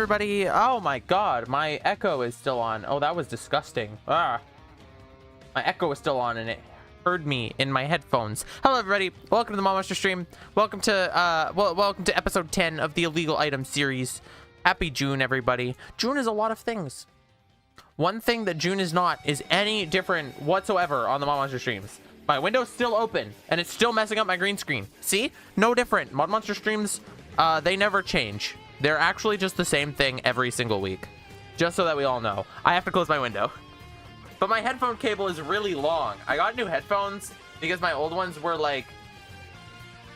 everybody. Oh my god, my echo is still on. Oh, that was disgusting. My echo is still on and it heard me in my headphones. Hello everybody, welcome to the ModMonster stream. Welcome to episode 10 of the illegal item series. Happy June, everybody. June is a lot of things. One thing that June is not is any different whatsoever on the ModMonster streams. My window's still open and it's still messing up my green screen. See? No different. ModMonster streams, they never change. They're actually just the same thing every single week. Just so that we all know. I have to close my window. But my headphone cable is really long. I got new headphones because my old ones were like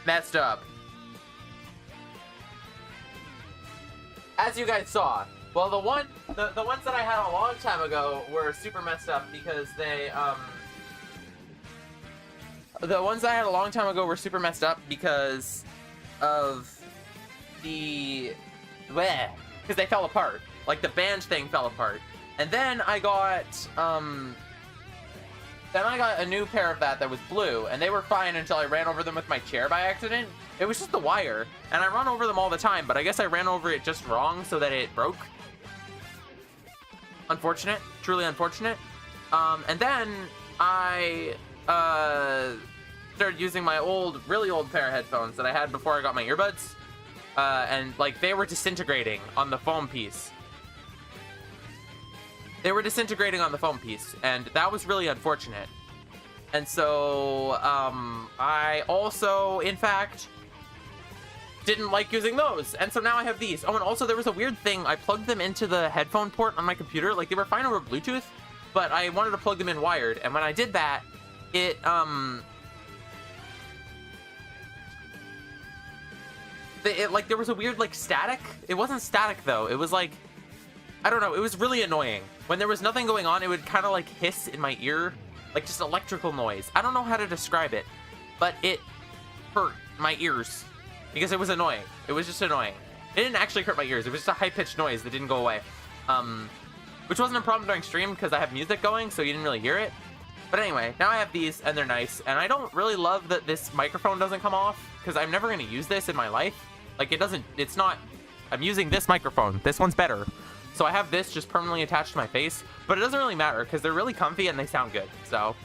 messed up. As you guys saw. Well, the ones that I had a long time ago were super messed up because they the ones that I had a long time ago were super messed up because of the because they fell apart. Like the band thing fell apart. And then I got a new pair of that was blue, and they were fine until I ran over them with my chair by accident. It was just the wire, and I run over them all the time, but I guess I ran over it just wrong so that it broke. Unfortunate, truly unfortunate. And then I started using my really old pair of headphones that I had before I got my earbuds, and like they were disintegrating on the foam piece. They were disintegrating on the foam piece, and that was really unfortunate. And so I also, in fact, didn't like using those, and so now I have these. Oh, and also there was a weird thing. I plugged them into the headphone port on my computer. Like, they were fine over Bluetooth, but I wanted to plug them in wired, and when I did that, it like there was a weird like static. It wasn't static though. It was like, I don't know, it was really annoying. When there was nothing going on, it would kind of like hiss in my ear, like just electrical noise. I don't know how to describe it, but it hurt my ears because it was annoying. It was just annoying. It didn't actually hurt my ears. It was just a high-pitched noise that didn't go away. Which wasn't a problem during stream because I have music going, so you didn't really hear it. But anyway, now I have these and they're nice. And I don't really love that this microphone doesn't come off because I'm never going to use this in my life. Like it's not, I'm using this microphone. This one's better. So I have this just permanently attached to my face, but it doesn't really matter because they're really comfy and they sound good. So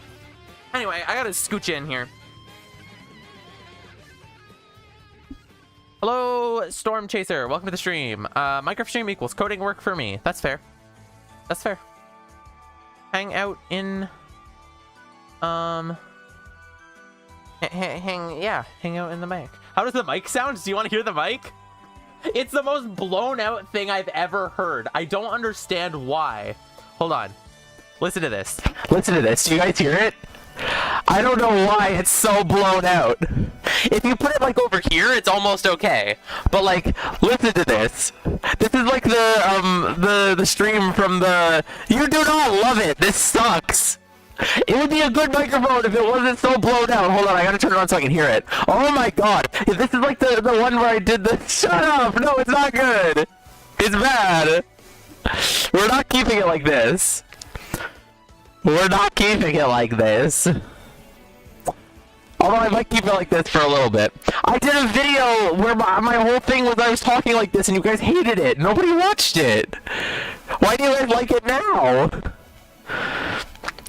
anyway, I gotta scooch in here. Hello, Storm Chaser. Welcome to the stream. Minecraft stream equals coding work for me. That's fair. That's fair. Hang out in... hang out in the mic. How does the mic sound? Do you want to hear the mic? It's the most blown out thing I've ever heard. I don't understand why. Hold on. Listen to this. Listen to this. Do you guys hear it? I don't know why it's so blown out. If you put it like over here, it's almost okay. But like, listen to this. This is like the stream from the... You do not love it. This sucks. It would be a good microphone if it wasn't so blown out. Hold on, I gotta turn it on so I can hear it. Oh my god. This is like the one where I did the... Shut up! No, it's not good! It's bad! We're not keeping it like this. We're not keeping it like this. Although I might keep it like this for a little bit. I did a video where my whole thing was I was talking like this and you guys hated it. Nobody watched it. Why do you guys like it now?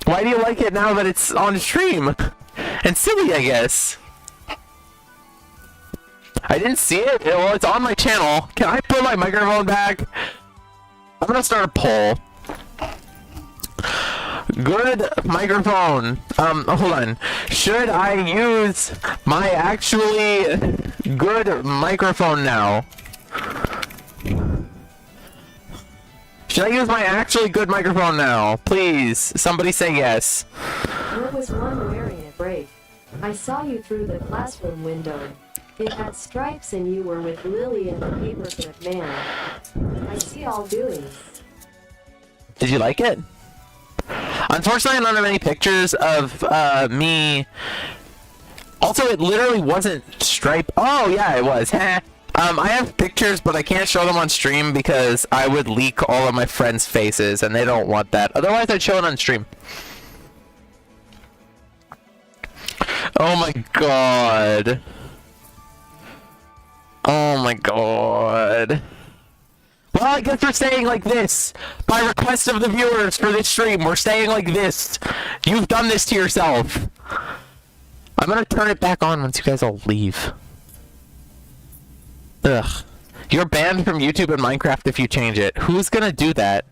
Why do you like it now that it's on stream? And silly, I guess. I didn't see it. Well, it's on my channel. Can I put my microphone back? I'm gonna start a poll. Good microphone. Hold on. Should I use my actually good microphone now? Should I use my actually good microphone now? Please, somebody say yes. There was one wearing a braid. I saw you through the classroom window. It had stripes and you were with Lily and the paperclip man. I see all doings. Did you like it? Unfortunately, I don't have any pictures of me. Also, it literally wasn't stripe. Oh, yeah, it was. I have pictures, but I can't show them on stream because I would leak all of my friends' faces, and they don't want that. Otherwise, I'd show it on stream. Oh my god. Oh my god. Well, I guess we're staying like this. By request of the viewers for this stream, we're staying like this. You've done this to yourself. I'm gonna turn it back on once you guys all leave. Ugh. You're banned from YouTube and Minecraft if you change it. Who's gonna do that?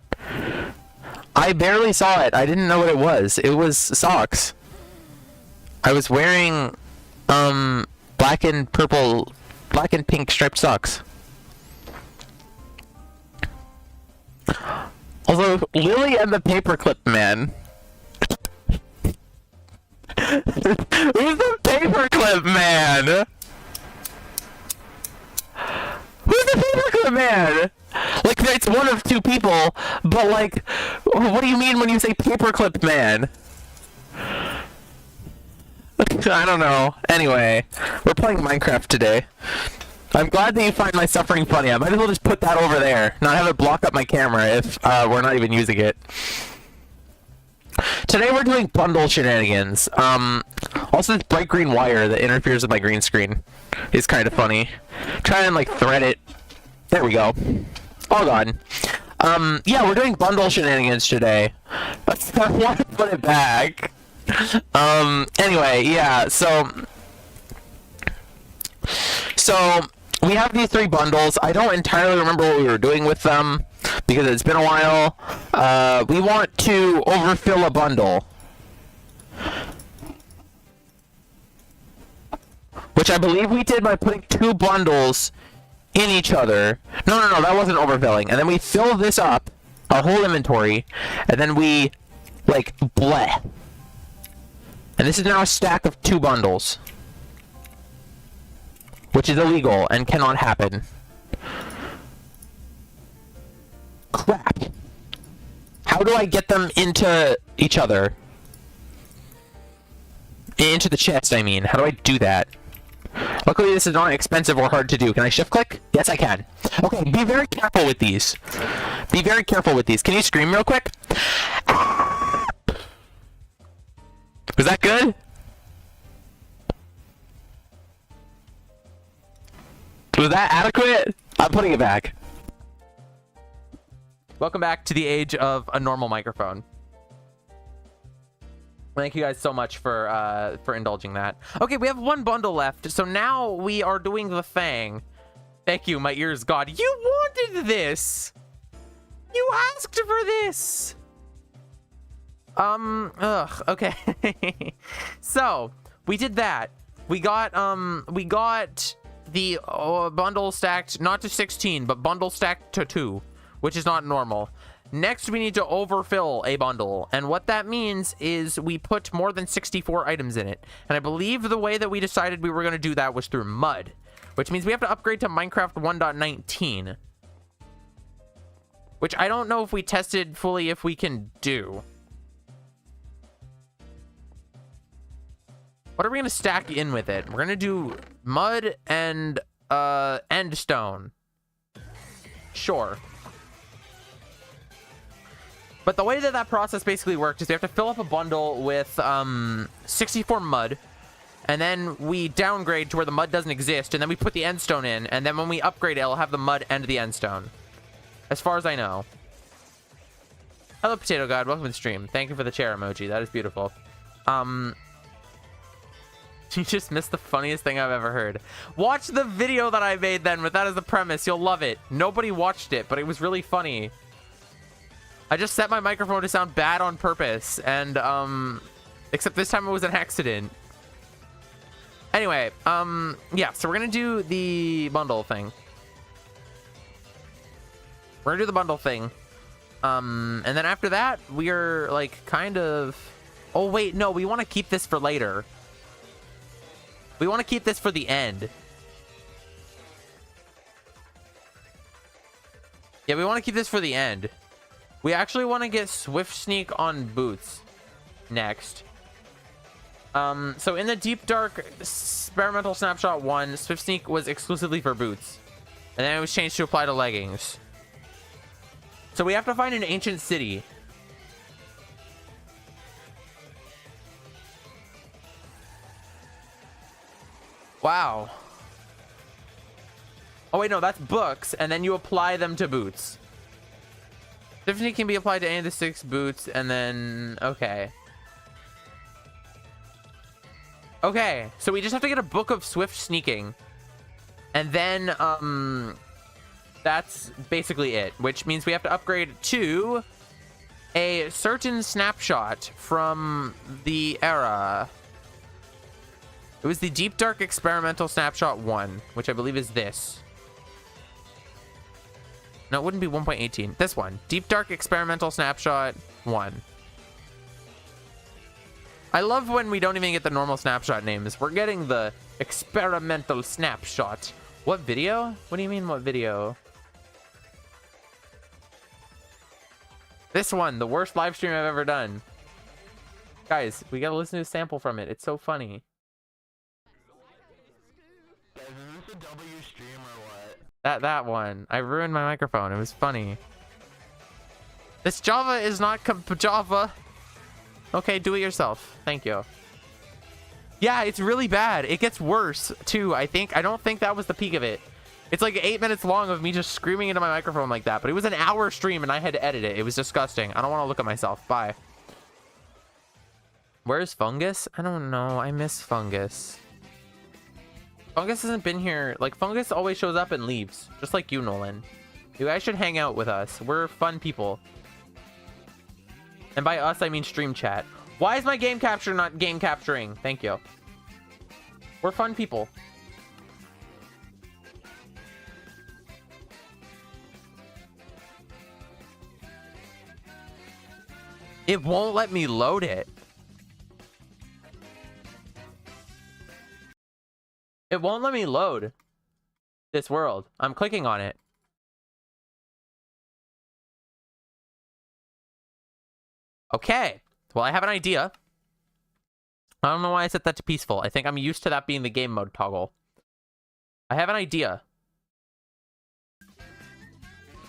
I barely saw it. I didn't know what it was. It was socks. I was wearing, black and pink striped socks. Also, Lily and the Paperclip Man. Who's the Paperclip Man? Who's the Paperclip Man? Like, it's one of two people, but like, what do you mean when you say Paperclip Man? I don't know. Anyway, we're playing Minecraft today. I'm glad that you find my suffering funny. I might as well just put that over there, not have it block up my camera if we're not even using it. Today we're doing bundle shenanigans. Also this bright green wire that interferes with my green screen is kind of funny. Try and like thread it. There we go. All gone. Yeah, we're doing bundle shenanigans today. I want to put it back. Anyway, yeah, so we have these 3 bundles. I don't entirely remember what we were doing with them because it's been a while. We want to overfill a bundle, which I believe we did by putting 2 bundles in each other. No, that wasn't overfilling. And then we fill this up, our whole inventory, and then we, like, bleh. And this is now a stack of 2 bundles, which is illegal and cannot happen. Crap. How do I get them into each other? Into the chest, I mean. How do I do that? Luckily, this is not expensive or hard to do. Can I shift click? Yes, I can. Okay, be very careful with these. Be very careful with these. Can you scream real quick? Was that good? Was that adequate? I'm putting it back. Welcome back to the age of a normal microphone. Thank you guys so much for indulging that. Okay, we have 1 bundle left, so now we are doing the thing. Thank you, my ears, God. You wanted this. You asked for this. Okay. So we did that. We got the bundle stacked not to 16, but bundle stacked to 2, which is not normal. Next, we need to overfill a bundle, and what that means is we put more than 64 items in it. And I believe the way that we decided we were going to do that was through mud, which means we have to upgrade to Minecraft 1.19, which I don't know if we tested fully if we can do. What are we going to stack in with it? We're going to do mud and end stone. Sure. But the way that that process basically works is we have to fill up a bundle with 64 mud, and then we downgrade to where the mud doesn't exist, and then we put the end stone in, and then when we upgrade it, it'll have the mud and the end stone. As far as I know. Hello, Potato God. Welcome to the stream. Thank you for the chair emoji. That is beautiful. You just missed the funniest thing I've ever heard. Watch the video that I made then with that as the premise. You'll love it. Nobody watched it, but it was really funny. I just set my microphone to sound bad on purpose, and except this time it was an accident. Anyway, yeah, so we're gonna do the bundle thing. We're gonna do the bundle thing. And then after that, we're like kind of... Oh wait, no, we want to keep this for later. We want to keep this for the end. Yeah, we want to keep this for the end. We actually want to get Swift Sneak on boots next. So in the Deep Dark Experimental Snapshot 1, Swift Sneak was exclusively for boots. And then it was changed to apply to leggings. So we have to find an ancient city. Wow. Oh wait, no, that's books, and then you apply them to boots. Swiftney can be applied to any of the 6 boots, and then okay. Okay, so we just have to get a book of swift sneaking, and then that's basically it, which means we have to upgrade to a certain snapshot from the era. It was the Deep Dark Experimental Snapshot 1, which I believe is this. No, it wouldn't be 1.18. This one. Deep Dark Experimental Snapshot 1. I love when we don't even get the normal snapshot names. We're getting the experimental snapshot. What video? What do you mean, what video? This one, the worst live stream I've ever done. Guys, we gotta listen to a sample from it. It's so funny. Guys, is this a W stream or what? That one. I ruined my microphone. It was funny. This Java is not Java. Okay, do it yourself. Thank you. Yeah, it's really bad. It gets worse too, I think. I don't think that was the peak of it. It's like 8 minutes long of me just screaming into my microphone like that, but it was an hour stream and I had to edit it. It was disgusting. I don't want to look at myself. Bye. Where's Fungus? I don't know. I miss Fungus. Fungus hasn't been here. Like, Fungus always shows up and leaves. Just like you, Nolan. You guys should hang out with us. We're fun people. And by us, I mean stream chat. Why is my game capture not game capturing? Thank you. We're fun people. It won't let me load it. It won't let me load this world. I'm clicking on it. Okay. Well, I have an idea. I don't know why I set that to peaceful. I think I'm used to that being the game mode toggle. I have an idea.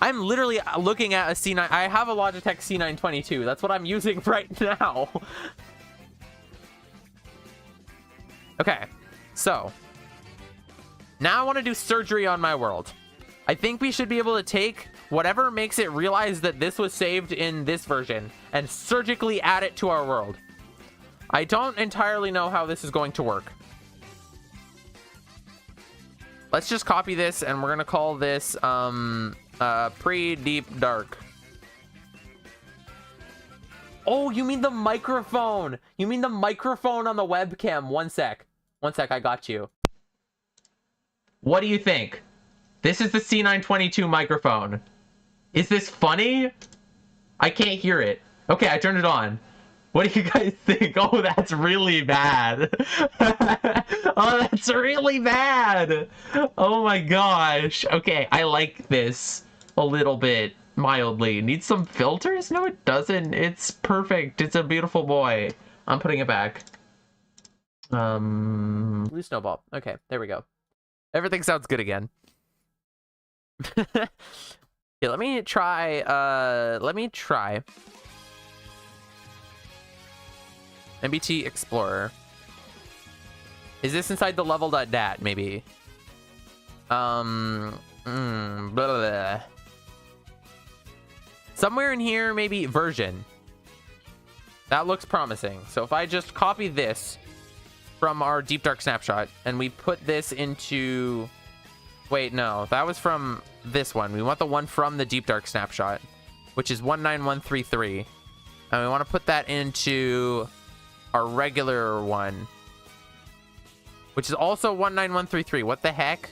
I'm literally looking at a C9. I have a Logitech C922. That's what I'm using right now. Okay. So. Now I want to do surgery on my world. I think we should be able to take whatever makes it realize that this was saved in this version and surgically add it to our world. I don't entirely know how this is going to work. Let's just copy this and we're going to call this pre-deep dark. Oh, you mean the microphone. You mean the microphone on the webcam. One sec. One sec, I got you. What do you think? This is the C922 microphone. Is this funny? I can't hear it. Okay, I turned it on. What do you guys think? Oh, that's really bad. Oh, that's really bad. Oh my gosh. Okay, I like this a little bit, mildly. Needs some filters? No, it doesn't. It's perfect. It's a beautiful boy. I'm putting it back. Blue snowball. Okay, there we go. Everything sounds good again. Okay, let me try MBT Explorer. Is this inside the level.dat maybe? Blah, blah, blah. Somewhere in here maybe version. That looks promising. So if I just copy this from our Deep Dark Snapshot and we put this into, wait, no, that was from this one. We want the one from the Deep Dark Snapshot, which is 19133, and we want to put that into our regular one, which is also 19133. What the heck?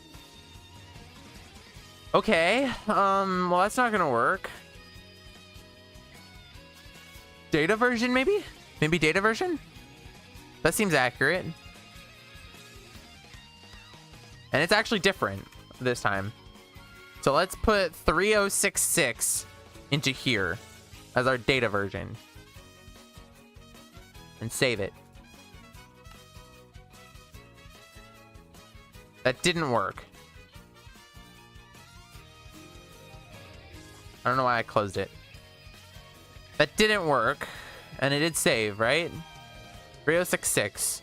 Okay, well, that's not gonna work. Data version, maybe? Maybe data version? That seems accurate. And it's actually different this time. So let's put 3066 into here as our data version. And save it. That didn't work. I don't know why I closed it. That didn't work. And it did save, right? 3066.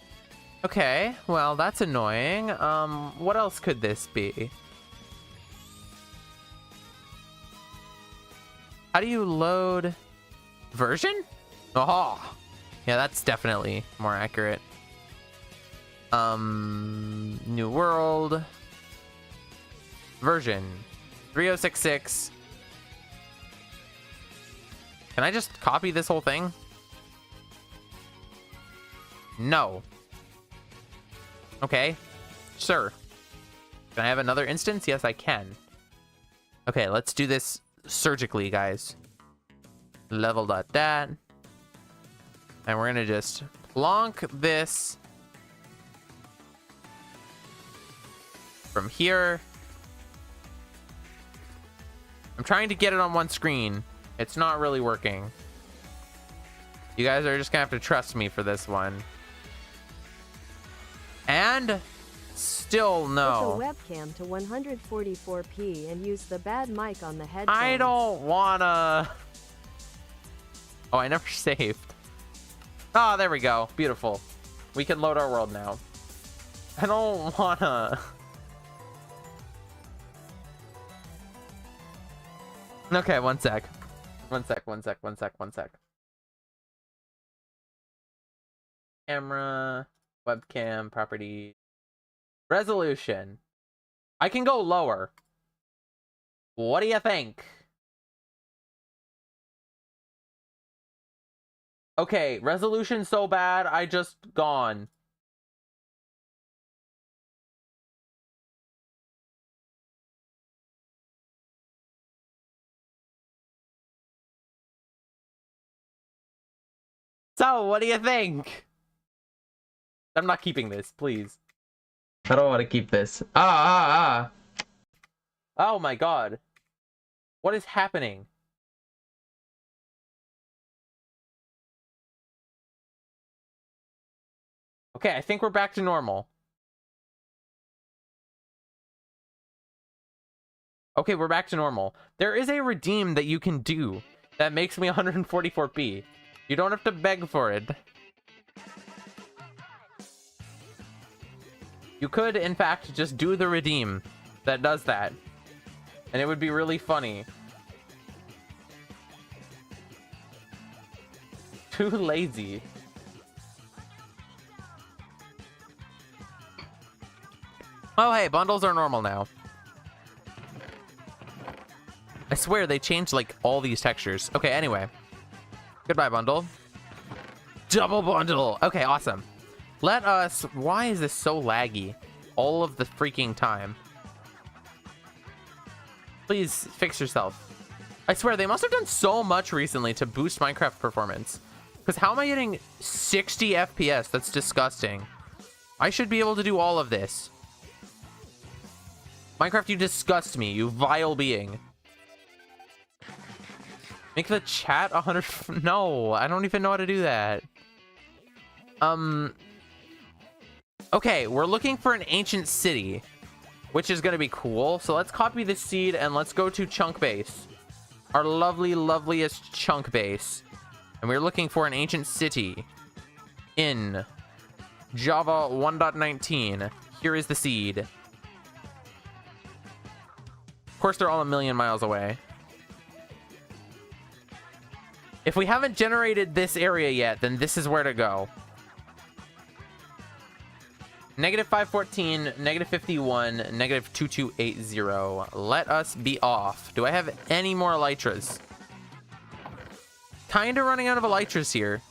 Okay, well, that's annoying. What else could this be? How do you load version? Oh, yeah, that's definitely more accurate. New world version 3066. Can I just copy this whole thing? No. Okay, sure. Can I have another instance? Yes, I can. Okay, let's do this surgically, guys. Level.dat. And we're gonna just plonk this from here. I'm trying to get it on one screen. It's not really working. You guys are just gonna have to trust me for this one. And still no. Put the webcam to 144p and use the bad mic on the headphones. I don't wanna. Oh, I never saved. Oh, there we go. Beautiful. We can load our world now. I don't wanna. Okay, one sec. One sec. Camera, webcam, property, resolution. I can go lower. What do you think? Okay, resolution so bad, I just gone. So, what do you think? I'm not keeping this, please. I don't want to keep this. Oh my god. What is happening? Okay, I think we're back to normal. Okay, we're back to normal. There is a redeem that you can do that makes me 144p. You don't have to beg for it. You could, in fact, just do the redeem that does that. And it would be really funny. Too lazy. Oh, hey, bundles are normal now. I swear they changed, like, all these textures. Okay, anyway. Goodbye, bundle. Double bundle. Okay, awesome. Let us... Why is this so laggy all of the freaking time? Please fix yourself. I swear, they must have done so much recently to boost Minecraft performance. Because how am I getting 60 FPS? That's disgusting. I should be able to do all of this. Minecraft, you disgust me, you vile being. Make the chat 100... No, I don't even know how to do that. Okay, we're looking for an ancient city, which is going to be cool. So let's copy this seed and let's go to chunk base. Our lovely, loveliest chunk base. And we're looking for an ancient city in Java 1.19. Here is the seed. Of course, they're all a million miles away. If we haven't generated this area yet, then this is where to go. -514, -51, -2280. Let us be off. Do I have any more elytras? Kinda running out of elytras here.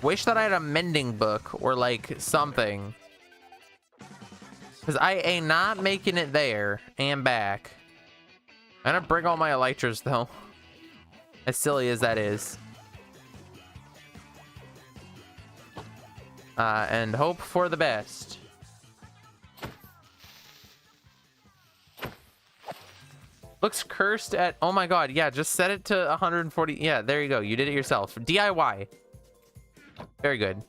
Wish that I had a mending book or like something. Because I ain't not making it there and back. I'm gonna bring all my elytras though. As silly as that is. And hope for the best. Looks cursed at... Oh my god, yeah, just set it to 140. Yeah, there you go. You did it yourself. DIY. Very good.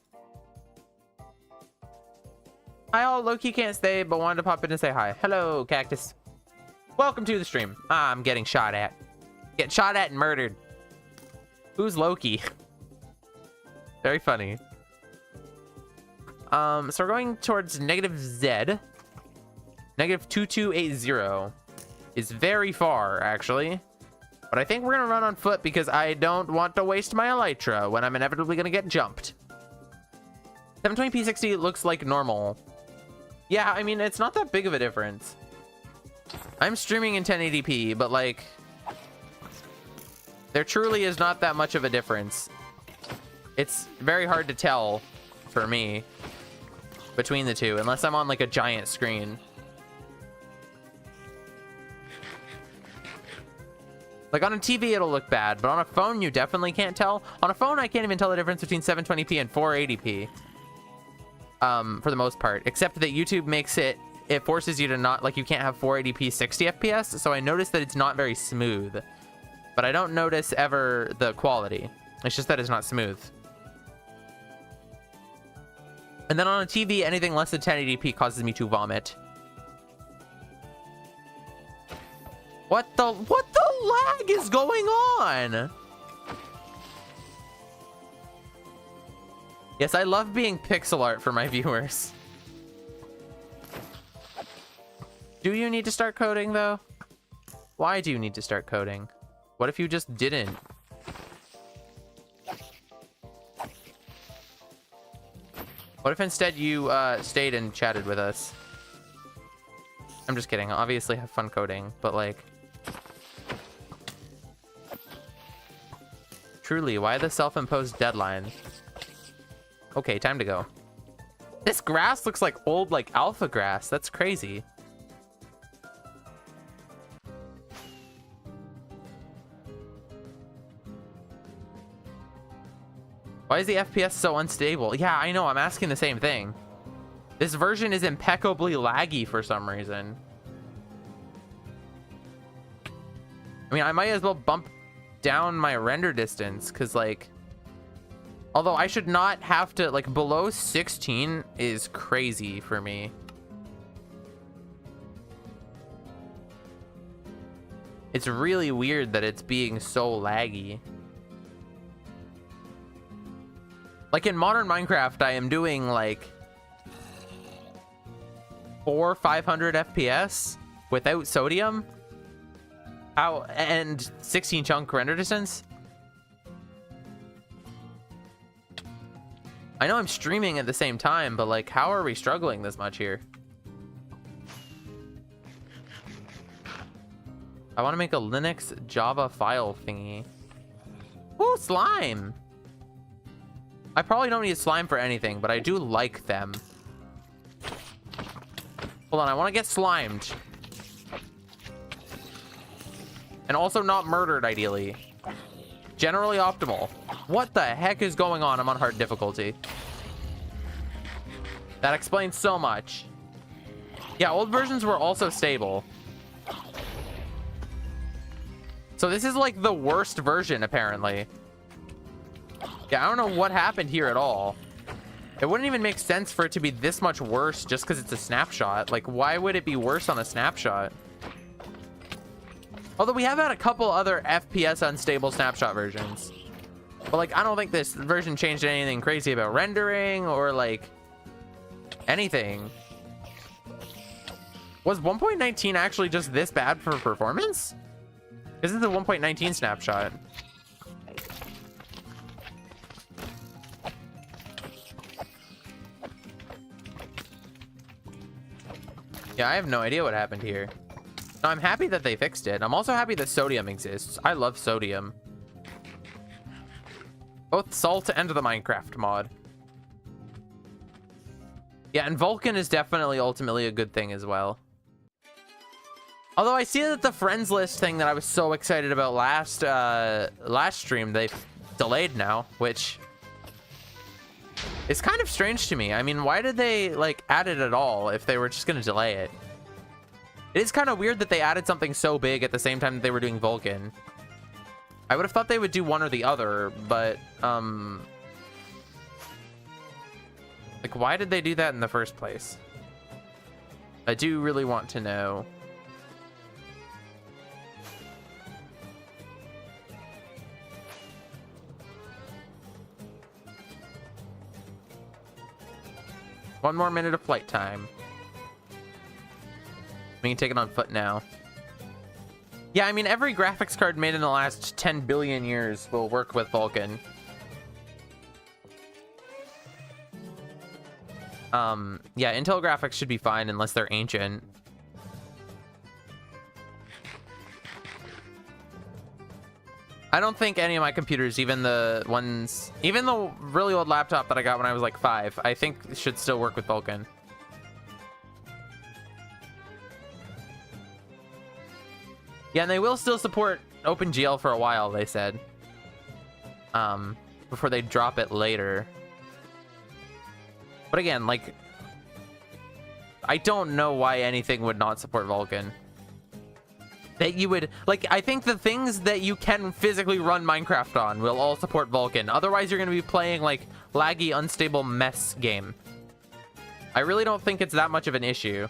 Hi all, Loki can't stay, but wanted to pop in and say hi. Hello, Cactus. Welcome to the stream. I'm getting shot at. Get shot at and murdered. Who's Loki? Very funny. So we're going towards -Z. -2280 is very far, actually. But I think we're gonna run on foot because I don't want to waste my elytra when I'm inevitably gonna get jumped. 720p 60 looks like normal. Yeah, I mean, it's not that big of a difference. I'm streaming in 1080p, but like, there truly is not that much of a difference. It's very hard to tell for me between the two, unless I'm on like a giant screen. Like on a TV, it'll look bad, but on a phone, you definitely can't tell. On a phone, I can't even tell the difference between 720p and 480p. For the most part, except that YouTube makes it forces you to not, like, you can't have 480p 60 FPS, so I noticed that it's not very smooth. But I don't notice ever the quality. It's just that it's not smooth. And then on a TV, anything less than 1080p causes me to vomit. What the lag is going on? Yes, I love being pixel art for my viewers. Do you need to start coding, though? Why do you need to start coding? What if you just didn't? What if instead you stayed and chatted with us? I'm just kidding. I'll obviously have fun coding, but like... Truly, why the self-imposed deadline? Okay, time to go. This grass looks like old, like, alpha grass. That's crazy. Why is the FPS so unstable? Yeah, I know. I'm asking the same thing. This version is impeccably laggy for some reason. I mean, I might as well bump down my render distance, because, like... Although I should not have to, like, below 16 is crazy for me. It's really weird that it's being so laggy. Like in modern Minecraft, I am doing like 400-500 FPS without sodium. How, and 16 chunk render distance. I know I'm streaming at the same time, but like, how are we struggling this much here? I want to make a Linux Java file thingy. Ooh, slime! I probably don't need slime for anything, but I do like them. Hold on, I want to get slimed. And also not murdered, ideally. Generally optimal. What the heck is going on? I'm on hard difficulty. That explains so much. Yeah, old versions were also stable. So this is like the worst version, apparently. Yeah, I don't know what happened here at all. It wouldn't even make sense for it to be this much worse just because it's a snapshot. Like, why would it be worse on a snapshot? Although we have had a couple other FPS unstable snapshot versions. But, like, I don't think this version changed anything crazy about rendering or, like, anything. Was 1.19 actually just this bad for performance? This is the 1.19 snapshot. Yeah, I have no idea what happened here. No, I'm happy that they fixed it. I'm also happy that sodium exists. I love sodium. Both salt and the Minecraft mod. Yeah, and Vulkan is definitely ultimately a good thing as well. Although I see that the friends list thing that I was so excited about last stream, they've delayed now, which is kind of strange to me. I mean, why did they like add it at all if they were just going to delay it? It is kind of weird that they added something so big at the same time that they were doing Vulkan. I would have thought they would do one or the other, but like, why did they do that in the first place? I do really want to know. One more minute of flight time. We can take it on foot now. Yeah, I mean, every graphics card made in the last 10 billion years will work with Vulkan. Yeah, Intel graphics should be fine unless they're ancient. I don't think any of my computers, even the really old laptop that I got when I was like 5, I think should still work with Vulkan. Yeah, and they will still support OpenGL for a while, they said. Before they drop it later. But again, like, I don't know why anything would not support Vulkan. That you would, like, I think the things that you can physically run Minecraft on will all support Vulkan. Otherwise, you're going to be playing, like, laggy, unstable mess game. I really don't think it's that much of an issue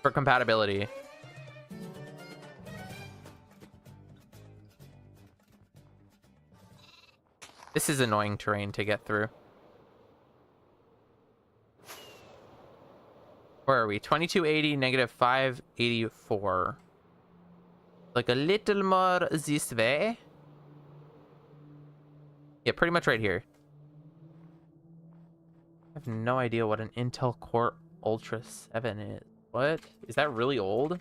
for compatibility. This is annoying terrain to get through. Where are we? 2280, negative 584. Like a little more this way. Yeah, pretty much right here. I have no idea what an Intel Core Ultra 7 is. What? Is that really old?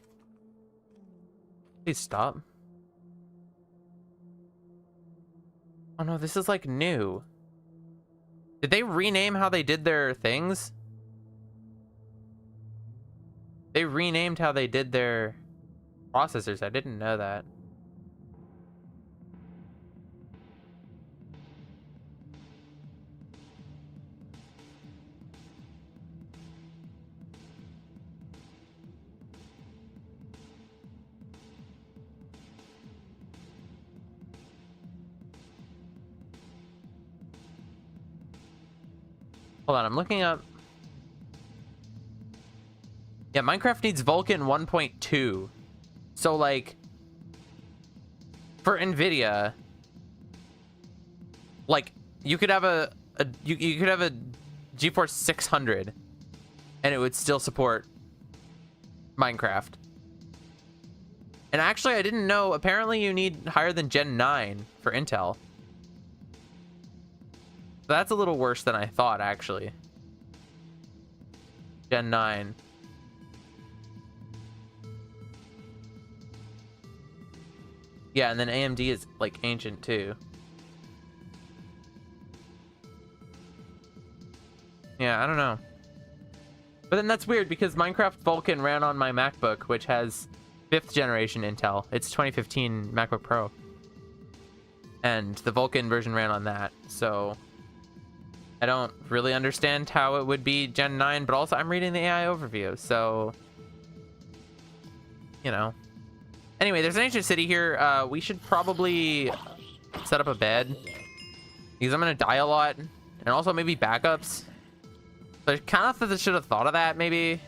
Please stop. Oh no, this is like new. Did they rename how they did their things? They renamed how they did their processors. I didn't know that. Hold on, I'm looking up. Yeah, Minecraft needs Vulkan 1.2. So, like, for NVIDIA, like, you could have you could have a GeForce 600, and it would still support Minecraft. And actually, I didn't know. Apparently, you need higher than Gen 9 for Intel. So that's a little worse than I thought, actually. Gen 9. Yeah, and then AMD is, like, ancient, too. Yeah, I don't know. But then that's weird, because Minecraft Vulkan ran on my MacBook, which has 5th generation Intel. It's 2015 MacBook Pro. And the Vulkan version ran on that, so I don't really understand how it would be Gen 9, but also I'm reading the AI overview, so, you know. Anyway, there's an ancient city here. We should probably set up a bed, because I'm going to die a lot, and also maybe backups. So I kind of should have thought of that, maybe.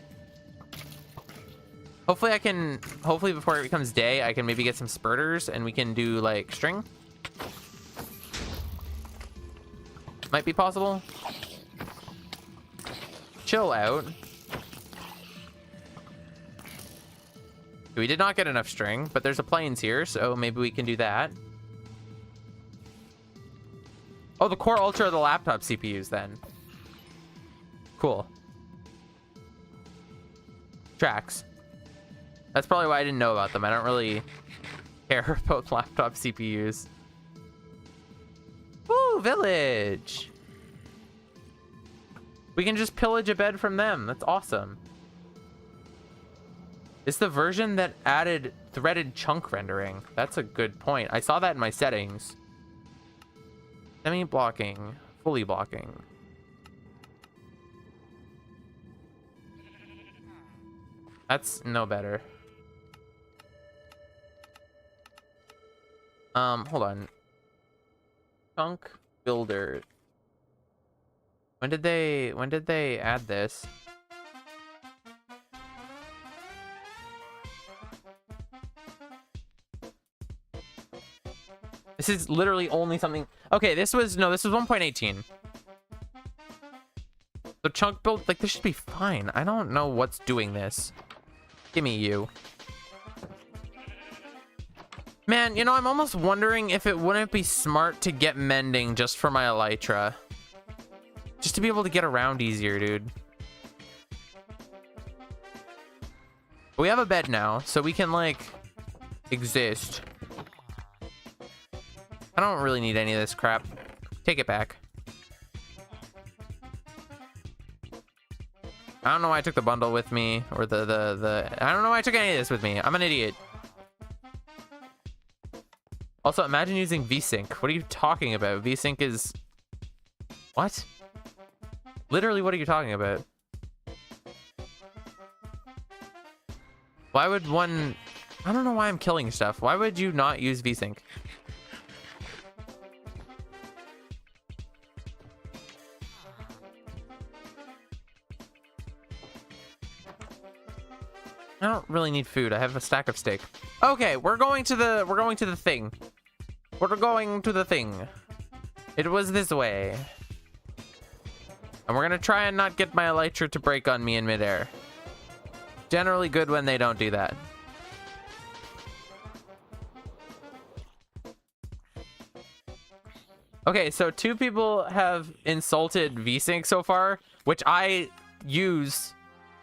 Hopefully before it becomes day, I can maybe get some spurters, and we can do, like, string. Might be possible. Chill out. We did not get enough string, but there's a plains here, so maybe we can do that. Oh, the Core Ultra are the laptop CPUs then. Cool. Tracks. That's probably why I didn't know about them. I don't really care about laptop CPUs. Woo, village! We can just pillage a bed from them. That's awesome. It's the version that added threaded chunk rendering. That's a good point. I saw that in my settings. Semi-blocking. Fully blocking. That's no better. Hold on. Chunk builder. When did they add this? This is literally only something. Okay, this was 1.18. The chunk build, like, this should be fine. I don't know what's doing this. Gimme you. Man, you know, I'm almost wondering if it wouldn't be smart to get mending just for my elytra. Just to be able to get around easier, dude. We have a bed now, so we can, like, exist. I don't really need any of this crap. Take it back. I don't know why I took the bundle with me, or I don't know why I took any of this with me. I'm an idiot. Also, imagine using VSync. What are you talking about? VSync is... What? Literally, what are you talking about? Why would one... I don't know why I'm killing stuff. Why would you not use VSync? I don't really need food. I have a stack of steak. Okay, we're going to the thing. We're going to the thing. It was this way. And we're gonna try and not get my elytra to break on me in midair. Generally good when they don't do that. Okay, so 2 people have insulted VSync so far, which I use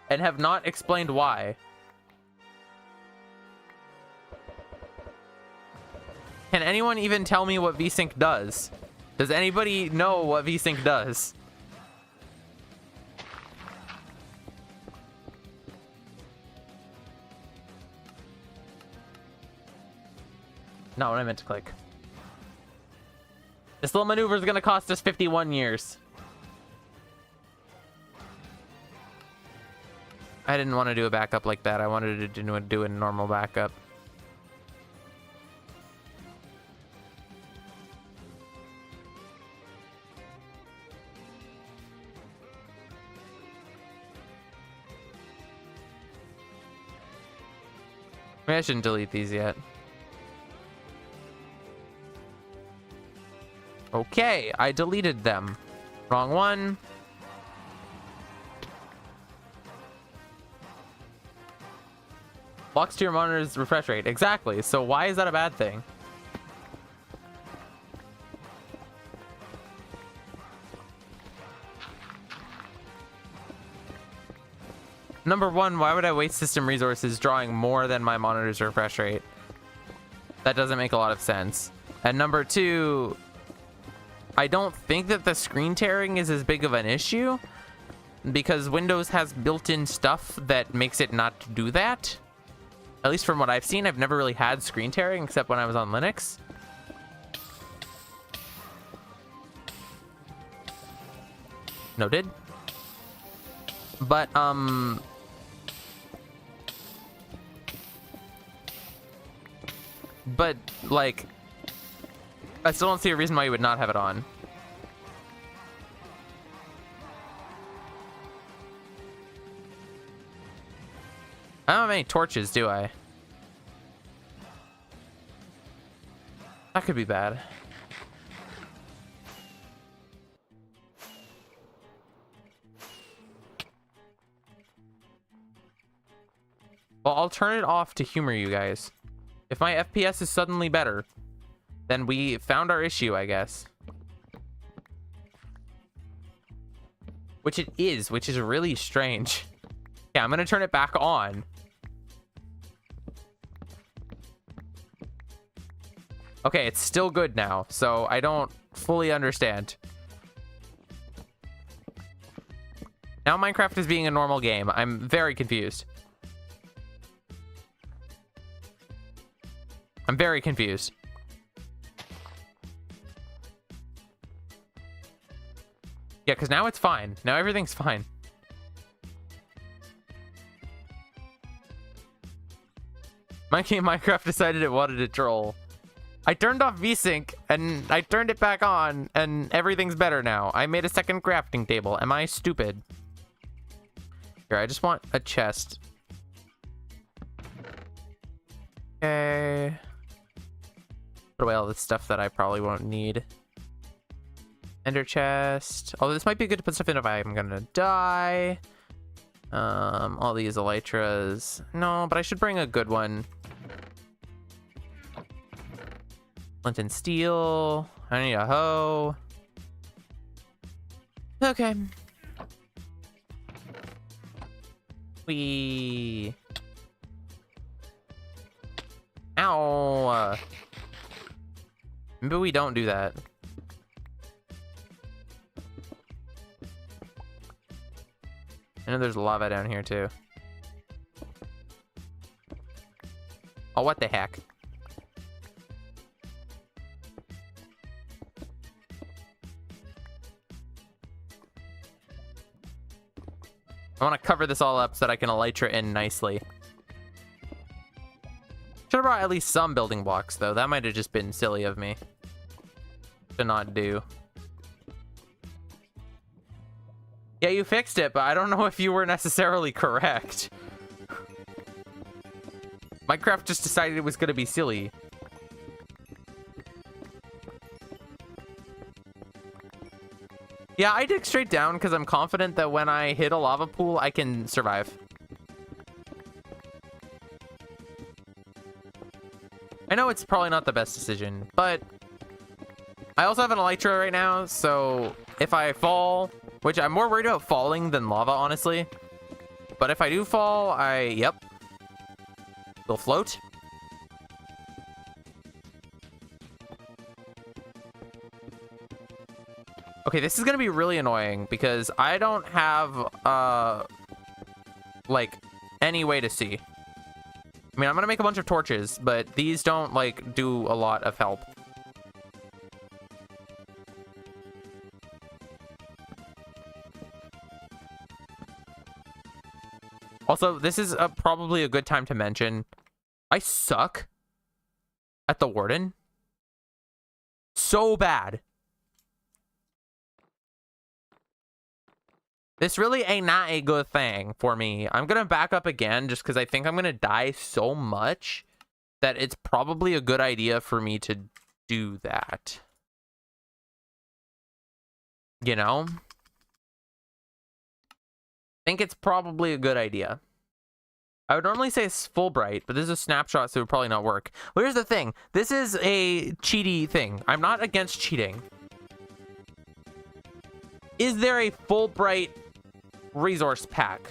and have not explained why. Can anyone even tell me what VSync does? Does anybody know what VSync does? Not what I meant to click. This little maneuver is gonna cost us 51 years. I didn't want to do a backup like that. I wanted to do a normal backup. Maybe I shouldn't delete these yet. Okay, I deleted them. Wrong one. Blocks to your monitor's refresh rate. Exactly. So why is that a bad thing? Number 1, why would I waste system resources drawing more than my monitor's refresh rate? That doesn't make a lot of sense. And number 2, I don't think that the screen tearing is as big of an issue because Windows has built-in stuff that makes it not do that. At least from what I've seen, I've never really had screen tearing except when I was on Linux. Noted. But, like, I still don't see a reason why you would not have it on. I don't have any torches, do I? That could be bad. Well, I'll turn it off to humor you guys. If my FPS is suddenly better, then we found our issue, I guess. Which it is, which is really strange. Yeah, I'm gonna turn it back on. Okay, it's still good now, so I don't fully understand. Now Minecraft is being a normal game. I'm very confused. I'm very confused. Yeah, because now it's fine. Now everything's fine. Minecraft decided it wanted to troll. I turned off VSync, and I turned it back on, and everything's better now. I made a second crafting table. Am I stupid? Here, I just want a chest. Okay. Put away all the stuff that I probably won't need. Ender chest. Although this might be good to put stuff in if I'm gonna die. All these elytras. No, but I should bring a good one. Flint and steel. I need a hoe. Okay. Ow. Maybe we don't do that. I know there's lava down here too. Oh, what the heck? I want to cover this all up so that I can elytra in nicely. Should have brought at least some building blocks, though. That might have just been silly of me to not do. Yeah, you fixed it, but I don't know if you were necessarily correct. Minecraft just decided it was going to be silly. Yeah, I dig straight down because I'm confident that when I hit a lava pool, I can survive. I know it's probably not the best decision, but I also have an elytra right now, so if I fall, which I'm more worried about falling than lava, honestly. But if I do fall, yep, will float. Okay, this is gonna be really annoying because I don't have like any way to see. I mean, I'm gonna make a bunch of torches, but these don't like do a lot of help. Also, this is probably a good time to mention, I suck at the warden. So bad. This really ain't not a good thing for me. I'm gonna back up again just because I think I'm gonna die so much that it's probably a good idea for me to do that. You know? I think it's probably a good idea. I would normally say it's full bright, but this is a snapshot, so it would probably not work. But here's the thing. This is a cheaty thing. I'm not against cheating. Is there a full bright resource pack?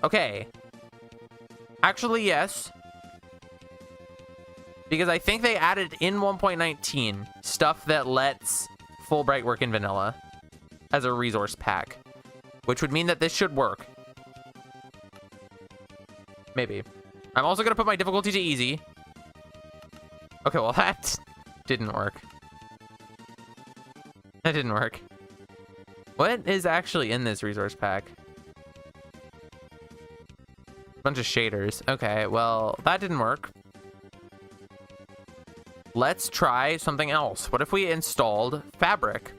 Okay. Actually, yes. Because I think they added in 1.19 stuff that lets Fulbright work in vanilla as a resource pack, which would mean that this should work. Maybe. I'm also going to put my difficulty to easy. Okay, well, that didn't work. That didn't work. What is actually in this resource pack? Bunch of shaders. Okay, well, that didn't work. Let's try something else. What if we installed fabric?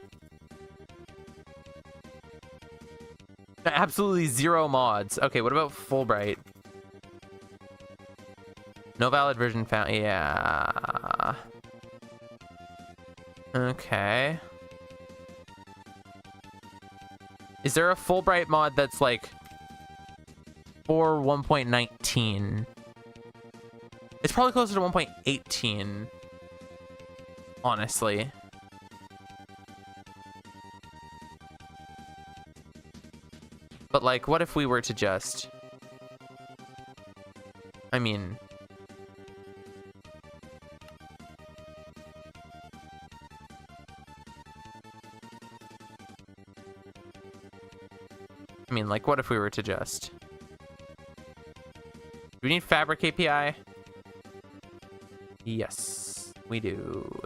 Absolutely zero mods. Okay, what about Fulbright? No valid version found. Yeah. Okay. Is there a Fulbright mod that's like for 1.19? It's probably closer to 1.18. Honestly. But like, what if we were to just... I mean... like, what if we were to just... Do we need Fabric API? Yes, we do.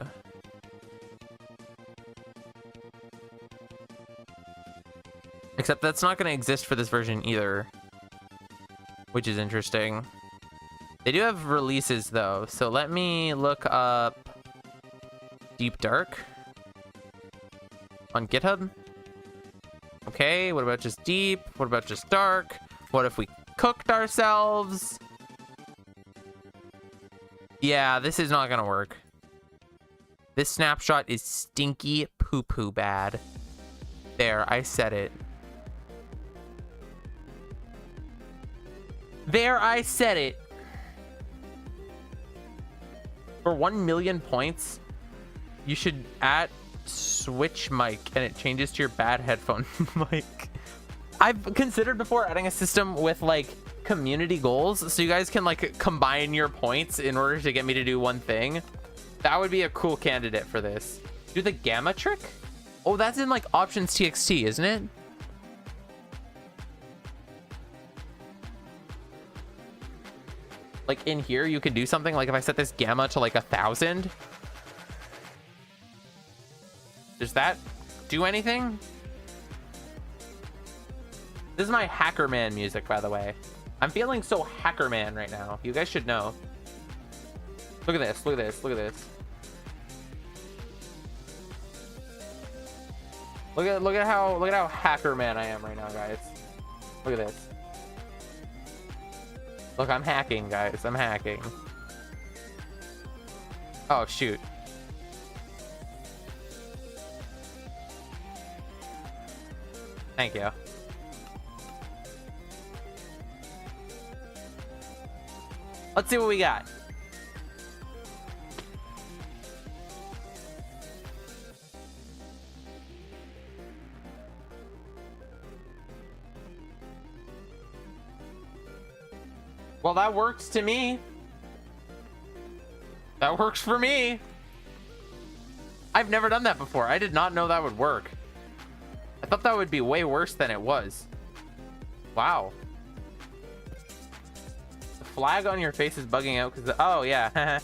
Except that's not going to exist for this version either, which is interesting. They do have releases though, so let me look up Deep Dark on GitHub. Okay, what about just Deep? What about just Dark? What if we cooked ourselves? Yeah, this is not going to work. This snapshot is stinky poo-poo bad. There, I said it. There, I said it. For 1 million points, you should add switch mic and it changes to your bad headphone mic. I've considered before adding a system with like community goals so you guys can like combine your points in order to get me to do one thing. That would be a cool candidate for this. Do the gamma trick? Oh, that's in like options txt, isn't it? Like in here you could do something like if I set this gamma to like 1,000. Does that do anything? This is my Hacker Man music, by the way. I'm feeling so Hacker Man right now. You guys should know. Look at this, look at this, look at this. Look at how Hacker Man I am right now, guys. Look at this. Look, I'm hacking, guys. I'm hacking. Oh, shoot. Thank you. Let's see what we got. Well, that works to me. That works for me. I've never done that before. I did not know that would work. I thought that would be way worse than it was. Wow. The flag on your face is bugging out because... Oh, yeah.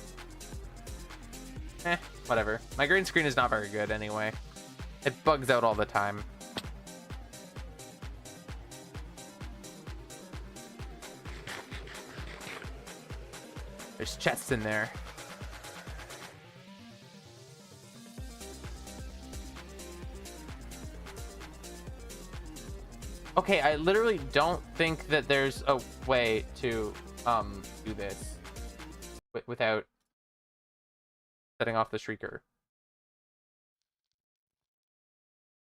Whatever. My green screen is not very good anyway. It bugs out all the time. There's chests in there. Okay, I literally don't think that there's a way to do this without setting off the shrieker.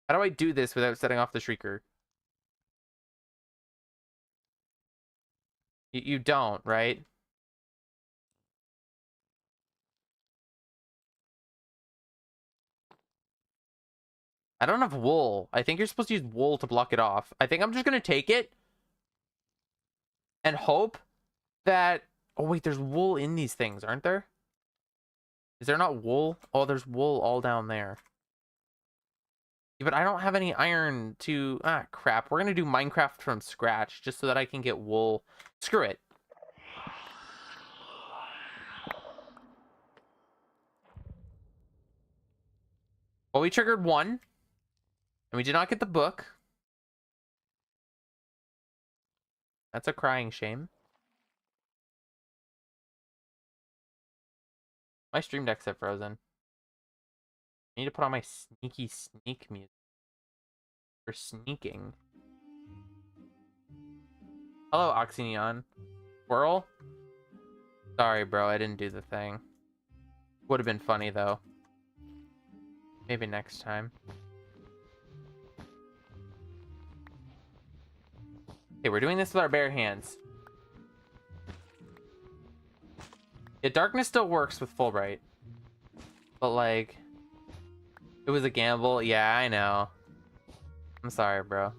How do I do this without setting off the shrieker? You don't, right? I don't have wool. I think you're supposed to use wool to block it off. I think I'm just going to take it and hope that... Oh, wait, there's wool in these things, aren't there? Is there not wool? Oh, there's wool all down there. Yeah, but I don't have any iron to... Ah, crap. We're going to do Minecraft from scratch just so that I can get wool. Screw it. Well, we triggered one. And we did not get the book. That's a crying shame. My stream decks have frozen. I need to put on my sneaky sneak music. For sneaking. Hello, Oxyneon. Squirrel? Sorry, bro, I didn't do the thing. Would have been funny, though. Maybe next time. Okay, we're doing this with our bare hands. Yeah, darkness still works with Fulbright. But, like... It was a gamble. Yeah, I know. I'm sorry, bro.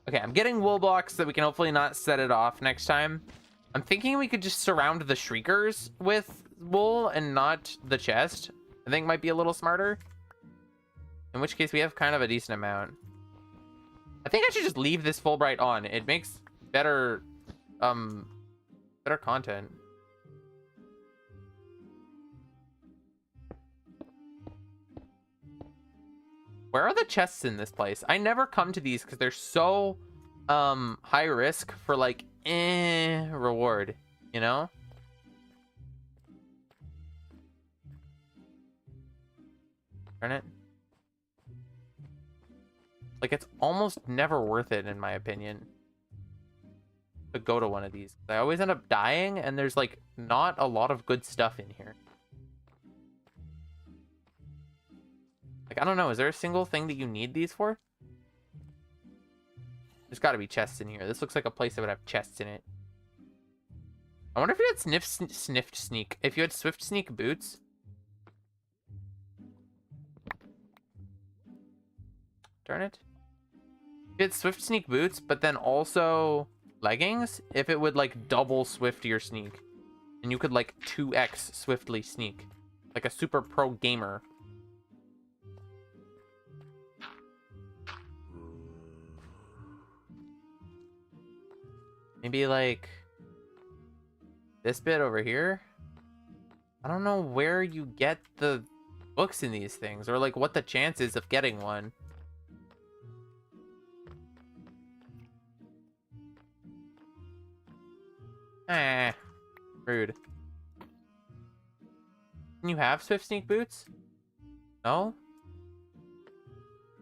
Okay, I'm getting wool blocks so that we can hopefully not set it off next time. I'm thinking we could just surround the shriekers with wool and not the chest. I think might be a little smarter. In which case we have kind of a decent amount. I think I should just leave this Fulbright on. It makes better better content. Where are the chests in this place? I never come to these because they're so high risk for like reward, you know? Darn it. Like, it's almost never worth it, in my opinion, to go to one of these. I always end up dying, and there's, like, not a lot of good stuff in here. Like, I don't know. Is there a single thing that you need these for? There's got to be chests in here. This looks like a place that would have chests in it. I wonder if you had sniffed sneak. If you had swift sneak boots. Darn it. If you had swift sneak boots, but then also leggings, if it would like double swift your sneak. And you could like 2x swiftly sneak. Like a super pro gamer. Maybe like this bit over here. I don't know where you get the books in these things, or like what the chance is of getting one. Rude. Can you have swift sneak boots? No?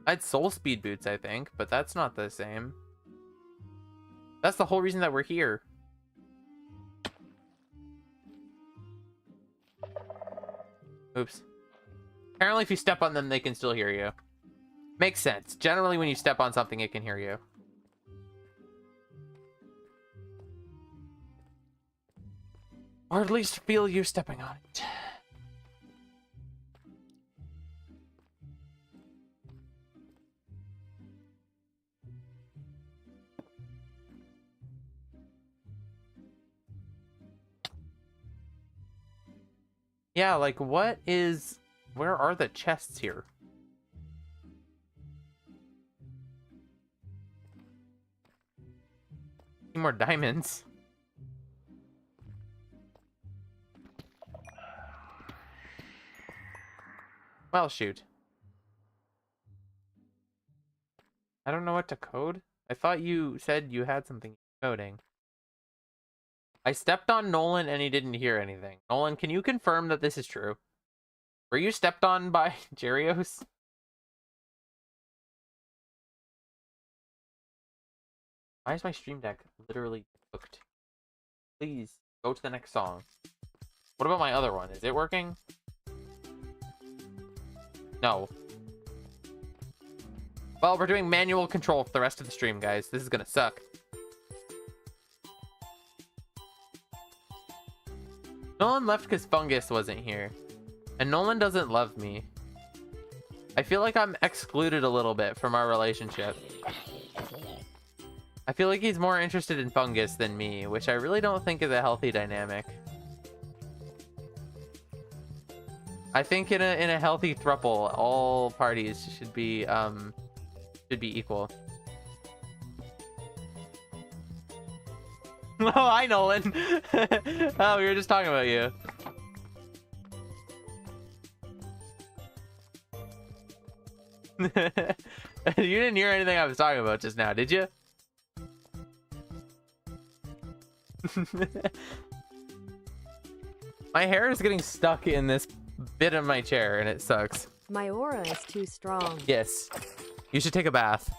I had soul speed boots, I think, but that's not the same. That's the whole reason that we're here. Oops. Apparently if you step on them, they can still hear you. Makes sense. Generally, when you step on something, it can hear you. Or at least feel you stepping on it. Yeah, like what is... Where are the chests here? Need more diamonds. Well, shoot. I don't know what to code. I thought you said you had something coding. I stepped on Nolan and he didn't hear anything. Nolan, can you confirm that this is true? Were you stepped on by Jerios? Why is my stream deck literally booked? Please, go to the next song. What about my other one? Is it working? No. Well, we're doing manual control for the rest of the stream, guys. This is gonna suck. Nolan left because Fungus wasn't here. And Nolan doesn't love me. I feel like I'm excluded a little bit from our relationship. I feel like he's more interested in Fungus than me, which I really don't think is a healthy dynamic. I think in a healthy throuple, all parties should be equal. Oh, hi, Nolan. Oh, we were just talking about you. You didn't hear anything I was talking about just now, did you? My hair is getting stuck in this bit of my chair, and it sucks. My aura is too strong. Yes. You should take a bath.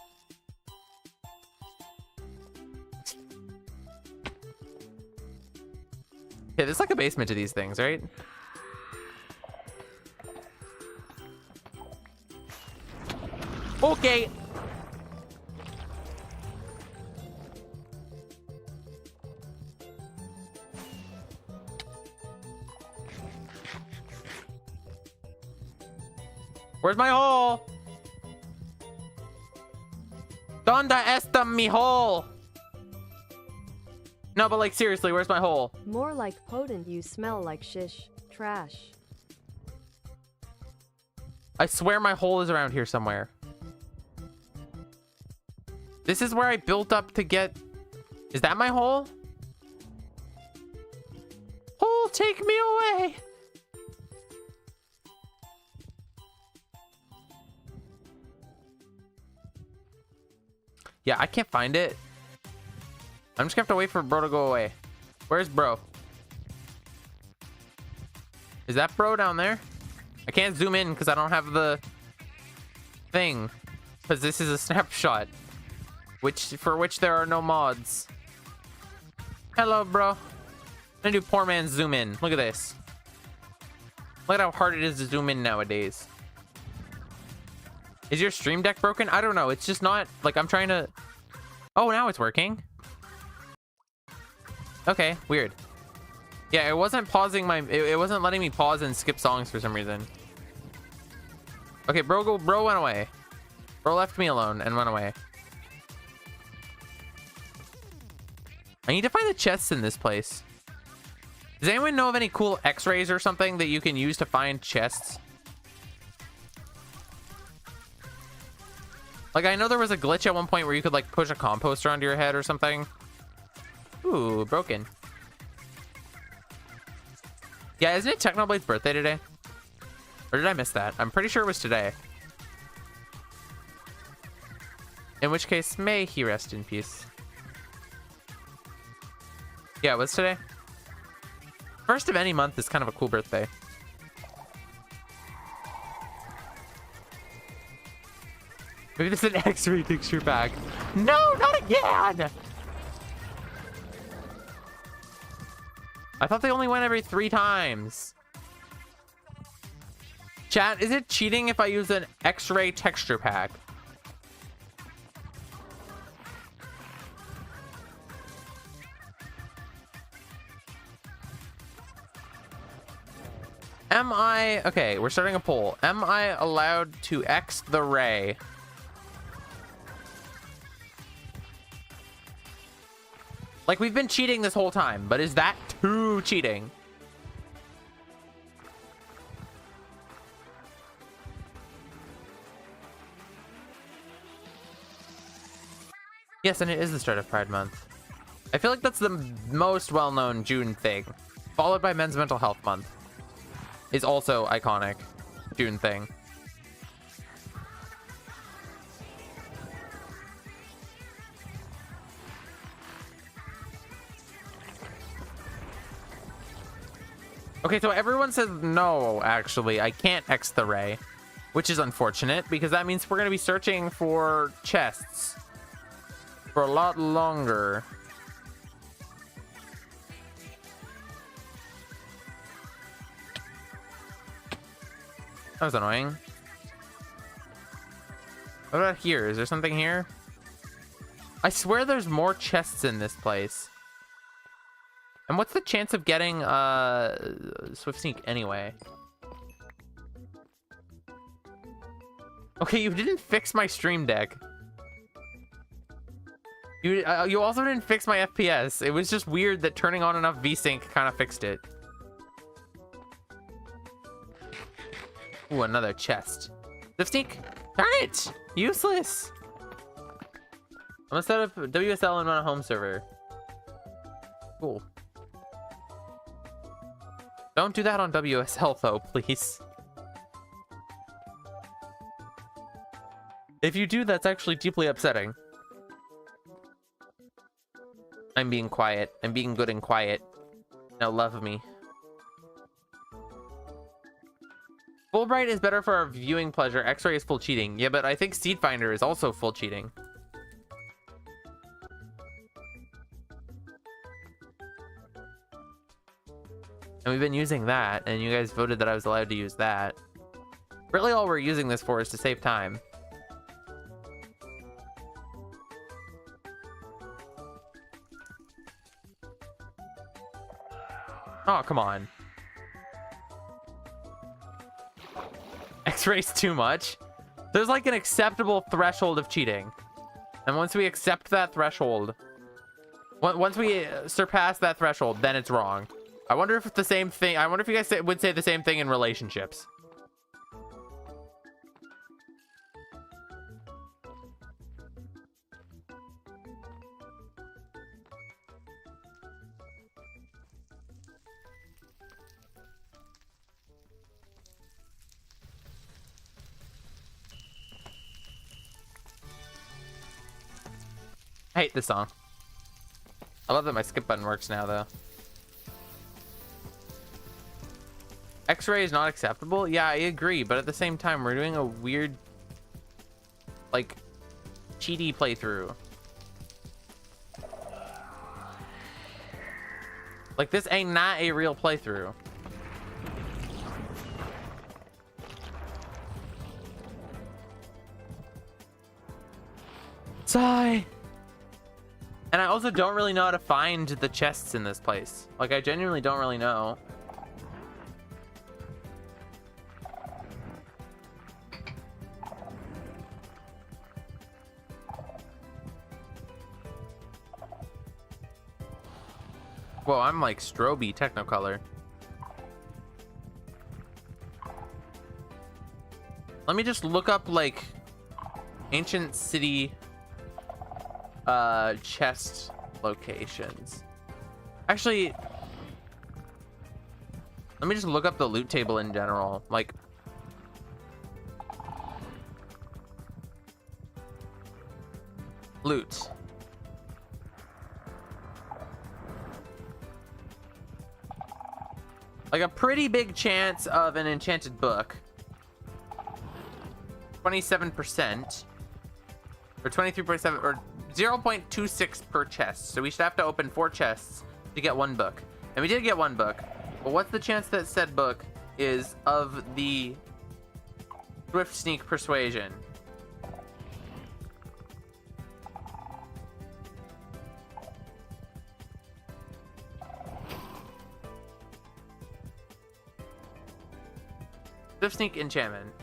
Yeah, there's like a basement to these things, right? Okay. Where's my hole? Donde está mi hole? No, but like seriously, where's my hole? More like potent, you smell like shish. Trash. I swear my hole is around here somewhere. This is where I built up to get... Is that my hole? Hole, take me away! Yeah, I can't find it. I'm just gonna have to wait for bro to go away. Where's bro? Is that bro down there? I can't zoom in because I don't have the thing. Because this is a snapshot. For which there are no mods. Hello, bro. I'm gonna do poor man's zoom in. Look at this. Look at how hard it is to zoom in nowadays. Is your stream deck broken? I don't know. It's just not like I'm trying to. Oh, now it's working. Okay, weird. Yeah, it wasn't pausing my. It wasn't letting me pause and skip songs for some reason. Okay, bro went away. Bro left me alone and went away. I need to find the chests in this place. Does anyone know of any cool X-rays or something that you can use to find chests? Like, I know there was a glitch at one point where you could, like, push a composter onto your head or something. Ooh, broken. Yeah, isn't it Technoblade's birthday today? Or did I miss that? I'm pretty sure it was today. In which case, may he rest in peace. Yeah, it was today. First of any month is kind of a cool birthday. Maybe this is an X-ray picture pack. No, not again! I thought they only went every 3 times. Chat, is it cheating if I use an X-ray texture pack? Am I... Okay, we're starting a poll. Am I allowed to X the ray? Like, we've been cheating this whole time, but is that too cheating? Yes, and it is the start of Pride Month. I feel like that's the most well-known June thing, followed by Men's Mental Health Month. Is also iconic June thing. Okay, so everyone says no, actually. I can't X the ray, which is unfortunate because that means we're going to be searching for chests for a lot longer. That was annoying. What about here? Is there something here? I swear there's more chests in this place. And what's the chance of getting Swift Sneak anyway? Okay, you didn't fix my stream deck. You also didn't fix my FPS. It was just weird that turning on enough VSync kind of fixed it. Ooh, another chest. Swift Sneak! Darn it! Useless! I'm gonna set up WSL and run a home server. Cool. Don't do that on WSL though, please. If you do, that's actually deeply upsetting. I'm being quiet. I'm being good and quiet. Now love me. Fulbright is better for our viewing pleasure. X-ray is full cheating. Yeah, but I think Seed Finder is also full cheating. And we've been using that, and you guys voted that I was allowed to use that. Really all we're using this for is to save time. Oh, come on. X-ray's too much. There's like an acceptable threshold of cheating. And once we accept that threshold, once we surpass that threshold, then it's wrong. I wonder if it's the same thing. I wonder if you guys would say the same thing in relationships. I hate this song. I love that my skip button works now, though. X-ray is not acceptable? Yeah, I agree, but at the same time, we're doing a weird, like, cheaty playthrough. Like, this ain't not a real playthrough. And I also don't really know how to find the chests in this place. Like, I genuinely don't really know. Whoa, I'm like stroby Technicolor. Let me just look up like ancient city chest locations. Actually, let me just look up the loot table in general. Like, loot. Like a pretty big chance of an enchanted book. 27%. Or 23.7 or 0.26 per chest. So we should have to open 4 chests to get 1 book. And we did get 1 book. But what's the chance that said book is of the Swift Sneak Persuasion? Swift Sneak Enchantment.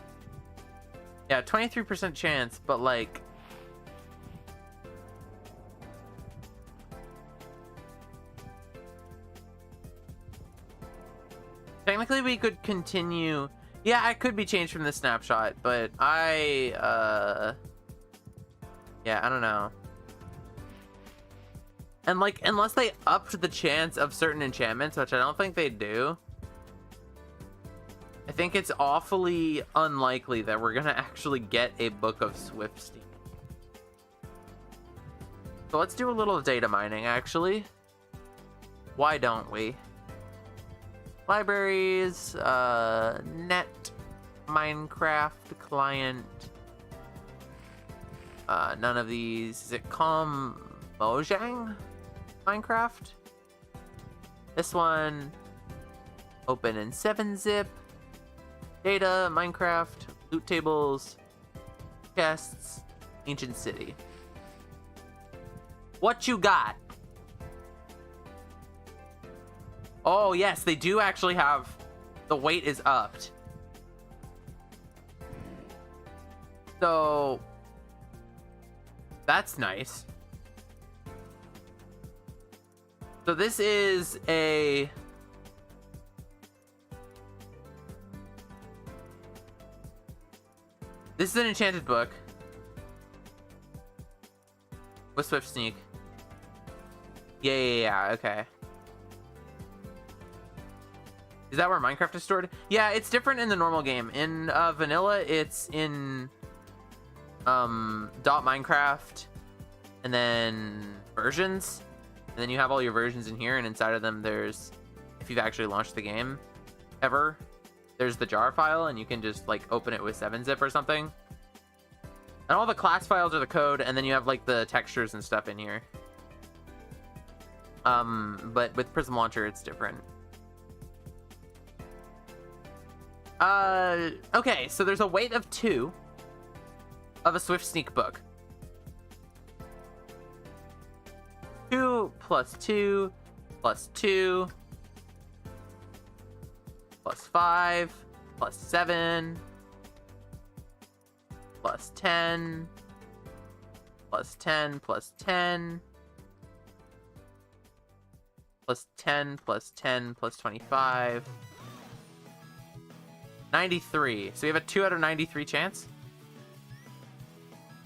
Yeah, 23% chance, but like... technically we could continue... yeah, I could be changed from the snapshot, but yeah, I don't know. And like, unless they upped the chance of certain enchantments, which I don't think they do, I think it's awfully unlikely that we're gonna actually get a Book of Swift Sneak. So let's do a little data mining, actually. Why don't we? Libraries, net, Minecraft, client. None of these. Is it Mojang? Minecraft? This one, open in 7-zip. Data, Minecraft, loot tables, chests, ancient city. What you got? Oh yes, they do actually have, the weight is upped. So that's nice. So this is a... this is an enchanted book with Swift Sneak. Yeah, okay. Is that where Minecraft is stored? Yeah, it's different in the normal game. In vanilla, it's in .minecraft and then versions. And then you have all your versions in here, and inside of them there's, if you've actually launched the game ever, there's the jar file, and you can just like open it with 7-zip or something. And all the class files are the code, and then you have like the textures and stuff in here. But with Prism Launcher, it's different. Okay, so there's a weight of 2 of a Swift Sneak book. 2 plus 2 plus 2 plus 5 plus 7 plus 10 plus 10 plus 10 plus 10 plus 10 plus 25. 93. So we have a 2 out of 93 chance.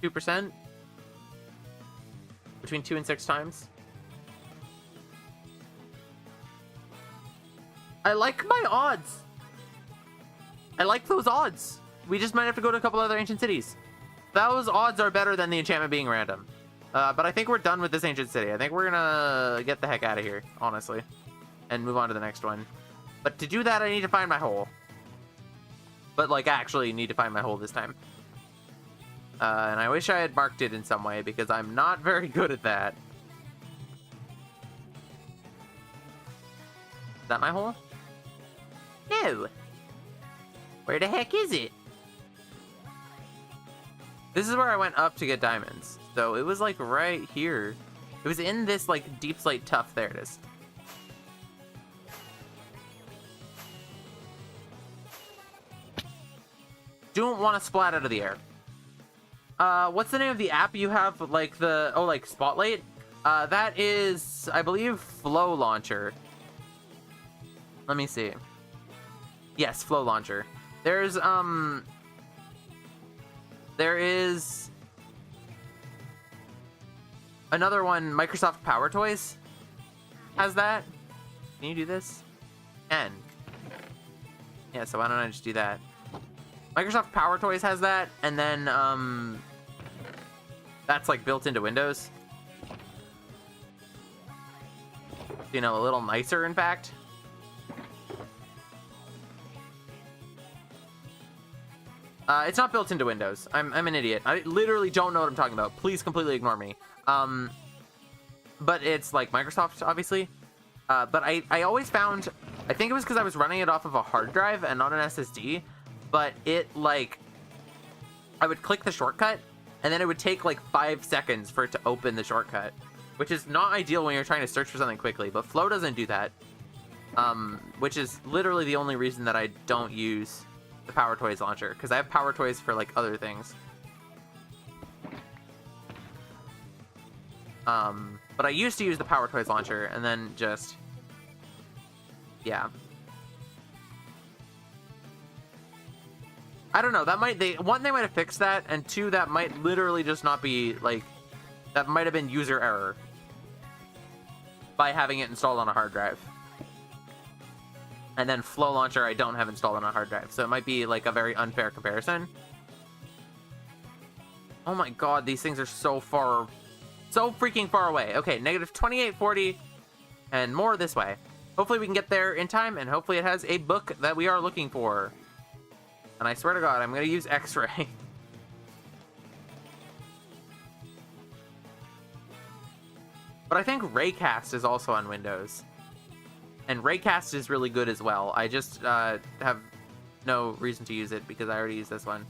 2%. Between 2 and 6 times. I like my odds. I like those odds. We just might have to go to a couple other ancient cities. Those odds are better than the enchantment being random. But I think we're done with this ancient city. I think we're gonna get the heck out of here, honestly. And move on to the next one. But to do that, I need to find my hole. But, like, actually need to find my hole this time. And I wish I had marked it in some way, because I'm not very good at that. Is that my hole? No. Where the heck is it? This is where I went up to get diamonds. So it was, like, right here. It was in this, like, Deep Slate Tough. There it is. Don't want to splat out of the air. What's the name of the app you have, like, the... Oh, like, Spotlight? That is, I believe, Flow Launcher. Let me see. Yes, Flow Launcher. There is another one, Microsoft Power Toys has that. Can you do this? Can. Yeah, so why don't I just do that? Microsoft Power Toys has that, and then, that's, like, built into Windows. You know, a little nicer, in fact. It's not built into Windows. I'm an idiot. I literally don't know what I'm talking about. Please completely ignore me. But it's like Microsoft, obviously. But I always found, I think it was because I was running it off of a hard drive and not an SSD, but it, like, I would click the shortcut, and then it would take, like, 5 seconds for it to open the shortcut, which is not ideal when you're trying to search for something quickly, but Flow doesn't do that, which is literally the only reason that I don't use the Power Toys launcher, because I have Power Toys for, like, other things. But I used to use the Power Toys launcher, and then just... Yeah. I don't know, that might... One, they might have fixed that, and two, that might literally just not be, like... That might have been user error. By having it installed on a hard drive. And then Flow Launcher I don't have installed on a hard drive, so it might be, like, a very unfair comparison. Oh my god, these things are so far... So freaking far away. Okay, negative 2840, and more this way. Hopefully we can get there in time, and hopefully it has a book that we are looking for. And I swear to god, I'm gonna use X-Ray. But I think Raycast is also on Windows. And Raycast is really good as well. I just have no reason to use it because I already used this one.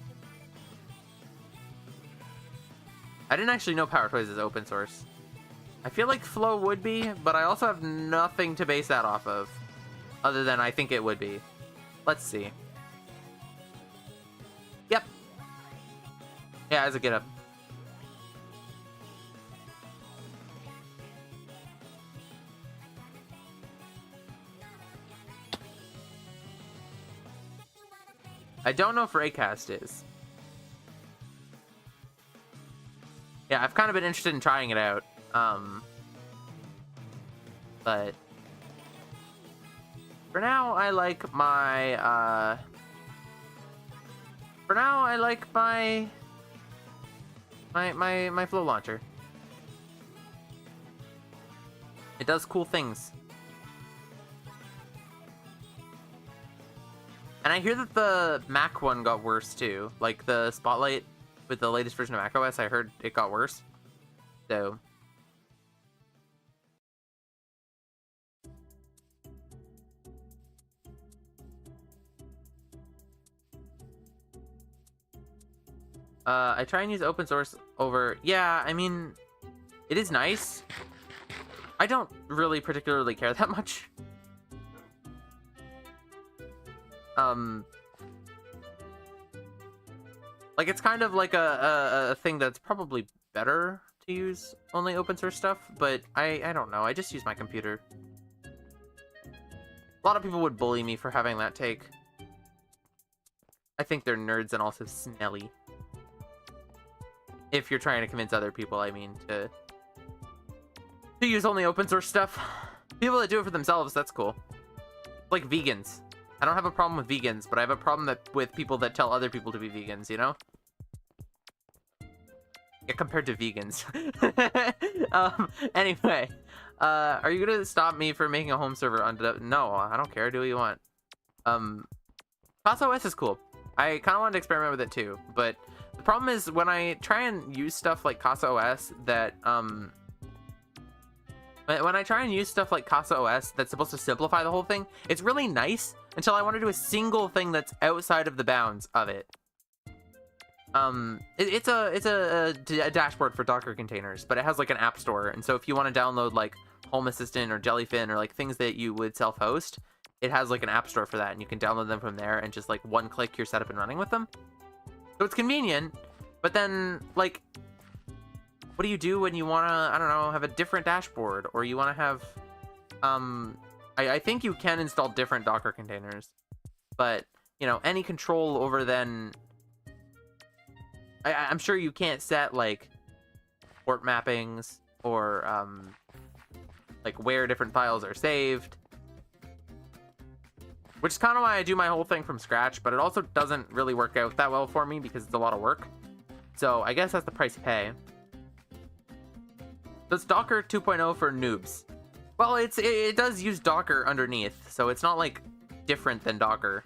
I didn't actually know Power Toys is open source. I feel like Flow would be, but I also have nothing to base that off of. Other than I think it would be. Let's see. Yep. Yeah, as a GitHub. I don't know if Raycast is. Yeah, I've kind of been interested in trying it out. But for now, I like my, for now, I like my Flow Launcher. It does cool things. And I hear that the Mac one got worse too. Like the Spotlight with the latest version of macOS, I heard it got worse. So I try and use open source over... Yeah, I mean, it is nice. I don't really particularly care that much. Like, it's kind of like a thing that's probably better to use only open source stuff, but I don't know. I just use my computer. A lot of people would bully me for having that take. I think they're nerds and also smelly. If you're trying to convince other people, I mean, to use only open source stuff. People that do it for themselves, that's cool. Like vegans. I don't have a problem with vegans, but I have a problem with people that tell other people to be vegans, you know? Yeah, compared to vegans. Anyway. Are you gonna stop me from making a home server on... No, I don't care. Do what you want. ClassOS is cool. I kind of wanted to experiment with it too, but the problem is when I try and use stuff like CasaOS that, when I try and use stuff like CasaOS that's supposed to simplify the whole thing, it's really nice until I want to do a single thing that's outside of the bounds of it. It's a dashboard for Docker containers, but it has like an app store. And so if you want to download like Home Assistant or Jellyfin or like things that you would self-host, it has like an app store for that, and you can download them from there and just like one click you're set up and running with them. So it's convenient, but then like, what do you do when you want to, I don't know, have a different dashboard, or you want to have, I think you can install different Docker containers, but you know, any control over then, I'm sure you can't set like port mappings or like where different files are saved, which is kind of why I do my whole thing from scratch, but it also doesn't really work out that well for me because it's a lot of work. So I guess that's the price you pay. So it's Docker 2.0 for noobs. Well, it does use Docker underneath, so it's not like different than Docker,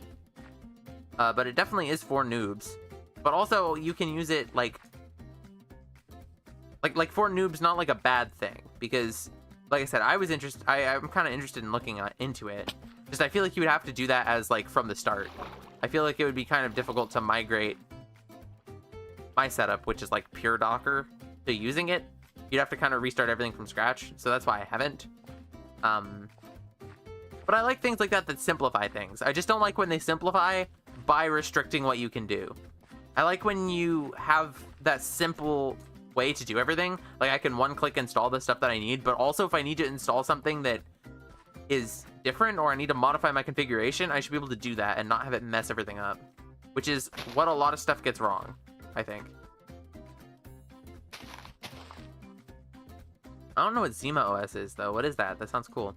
but it definitely is for noobs. But also you can use it like for noobs, not like a bad thing, because like I said, I'm kind of interested in looking into it. Just I feel like you would have to do that as like from the start. I feel like it would be kind of difficult to migrate my setup, which is like pure Docker, to using it. You'd have to kind of restart everything from scratch, so that's why I haven't. But I like things like that simplify things. I just don't like when they simplify by restricting what you can do. I like when you have that simple way to do everything. Like I can one-click install the stuff that I need, but also if I need to install something that is different or I need to modify my configuration, I should be able to do that and not have it mess everything up, which is what a lot of stuff gets wrong, I think. I don't know what Zima OS is though. What is that? That sounds cool.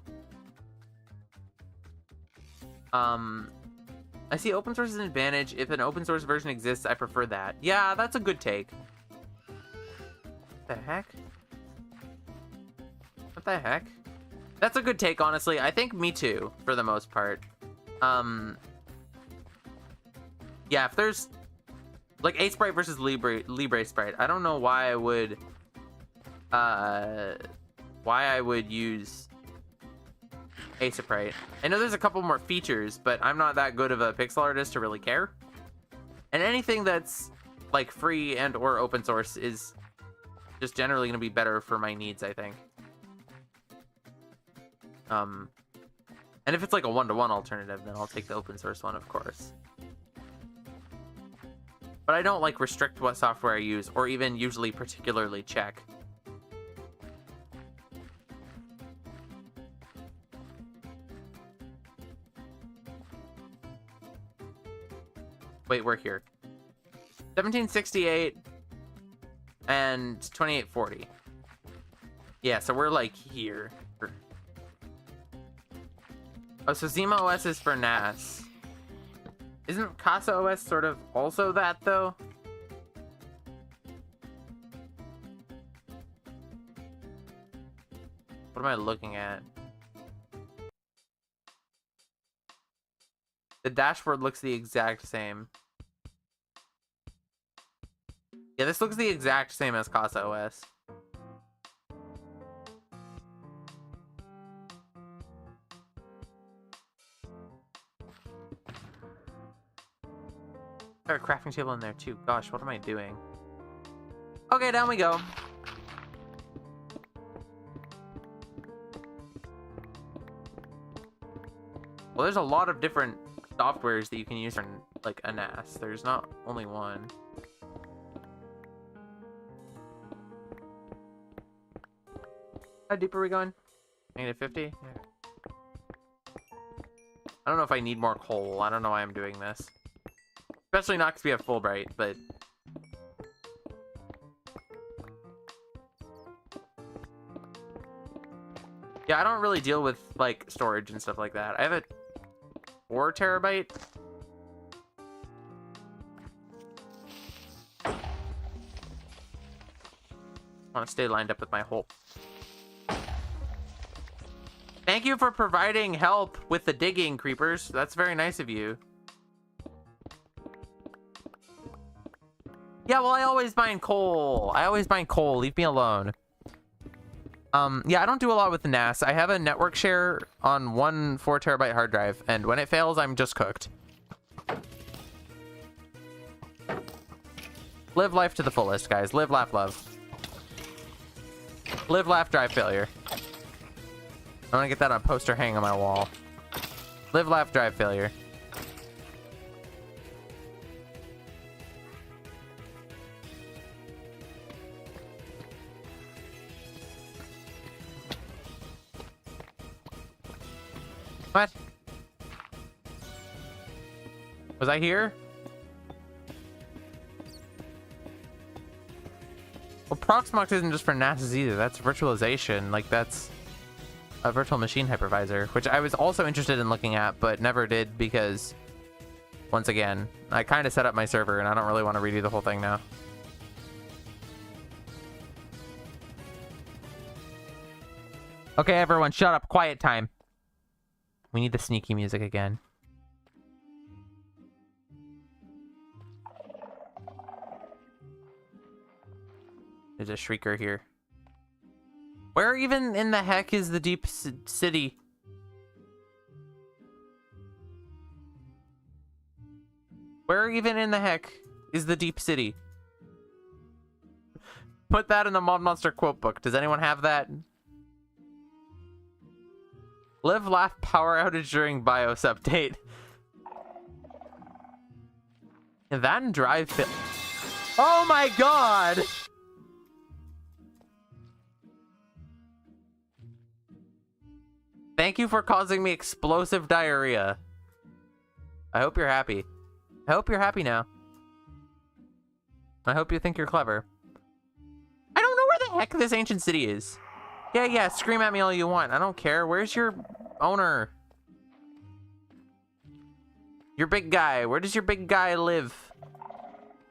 I see open source as an advantage. If an open source version exists, I prefer that. Yeah, that's a good take. What the heck? What the heck? That's a good take, honestly. I think me too, for the most part. Yeah, if there's like A Sprite versus Libre Sprite, I don't know why I would use A Sprite. I know there's a couple more features, but I'm not that good of a pixel artist to really care. And anything that's like free and or open source is just generally going to be better for my needs, I think. And if it's like a one-to-one alternative, then I'll take the open source one, of course. But I don't like restrict what software I use, or even usually particularly check. Wait, we're here. 1768 and 2840. Yeah, so we're like here. Oh, so Zima OS is for NAS. Isn't Casa OS sort of also that, though? What am I looking at? The dashboard looks the exact same. Yeah, this looks the exact same as Casa OS. Got a crafting table in there too. Gosh, what am I doing? Okay, down we go. Well, there's a lot of different softwares that you can use for like a NAS. There's not only one. How deep are we going? -50? Yeah. I don't know if I need more coal. I don't know why I'm doing this. Especially not because we have Fulbright, but... yeah, I don't really deal with, like, storage and stuff like that. I have a 4 terabyte. I want to stay lined up with my hole. Thank you for providing help with the digging, creepers. That's very nice of you. Yeah, well, I always mine coal. Leave me alone. Yeah, I don't do a lot with the NAS. I have a network share on one 4 terabyte hard drive, and when it fails, I'm just cooked. Live life to the fullest, guys. Live, laugh, love. Live, laugh, drive, failure. I want to get that on a poster hanging on my wall. Live, laugh, drive, failure. What? Was I here? Well, Proxmox isn't just for NASA's either. That's virtualization. Like, that's a virtual machine hypervisor, which I was also interested in looking at, but never did because, once again, I kind of set up my server and I don't really want to redo the whole thing now. Okay, everyone, shut up. Quiet time. We need the sneaky music again. There's a shrieker here. Where even in the heck is the deep city? Where even in the heck is the deep city? Put that in the ModMonster quote book. Does anyone have that? Live, laugh, power outage during BIOS update. And that and drive fit. Oh my god! Thank you for causing me explosive diarrhea. I hope you're happy. I hope you're happy now. I hope you think you're clever. I don't know where the heck this ancient city is. Yeah, scream at me all you want. I don't care. Where's your owner? Your big guy. Where does your big guy live?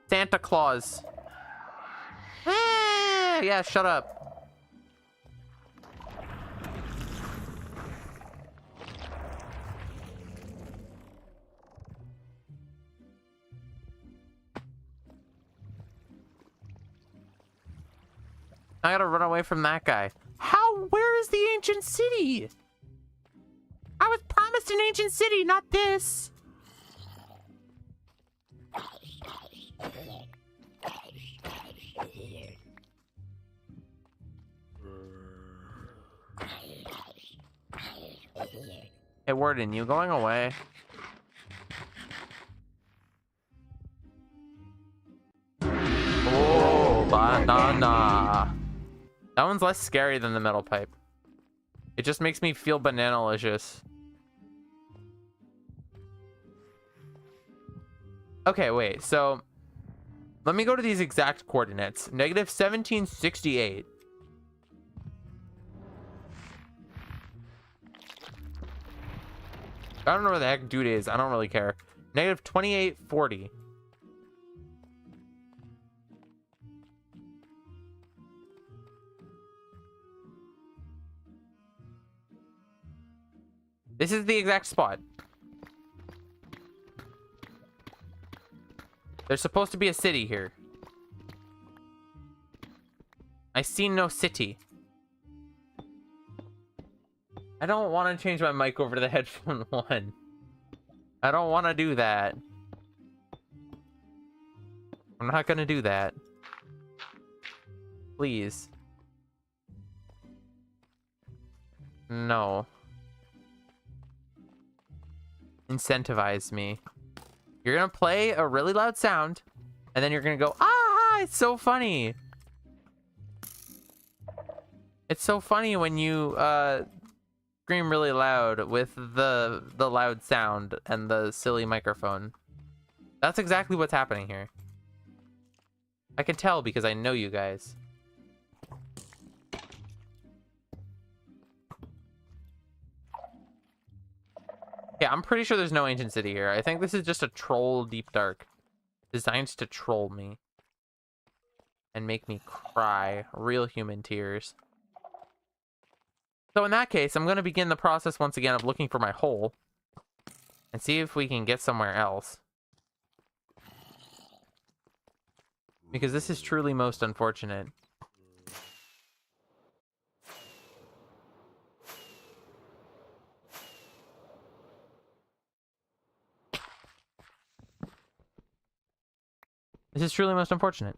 Santa Claus. Yeah, shut up. I gotta run away from that guy. How? Where is the ancient city? I was promised an ancient city, not this. Hey, Warden, you going away? Oh, banana. That one's less scary than the metal pipe. It just makes me feel banana-licious. Okay, wait, so let me go to these exact coordinates. Negative 1768. I don't know where the heck dude is. I don't really care. Negative 2840. This is the exact spot. There's supposed to be a city here. I see no city. I don't want to change my mic over to the headphone one. I don't want to do that. I'm not going to do that. Please. No. Incentivize me. You're gonna play a really loud sound, and then you're gonna go, ah, it's so funny. It's so funny when you scream really loud with the loud sound and the silly microphone. That's exactly what's happening here. I can tell because I know you guys. Yeah, I'm pretty sure there's no ancient city here. I think this is just a troll deep dark. Designed to troll me. And make me cry. Real human tears. So in that case, I'm going to begin the process once again of looking for my hole. And see if we can get somewhere else. Because this is truly most unfortunate. This is truly most unfortunate.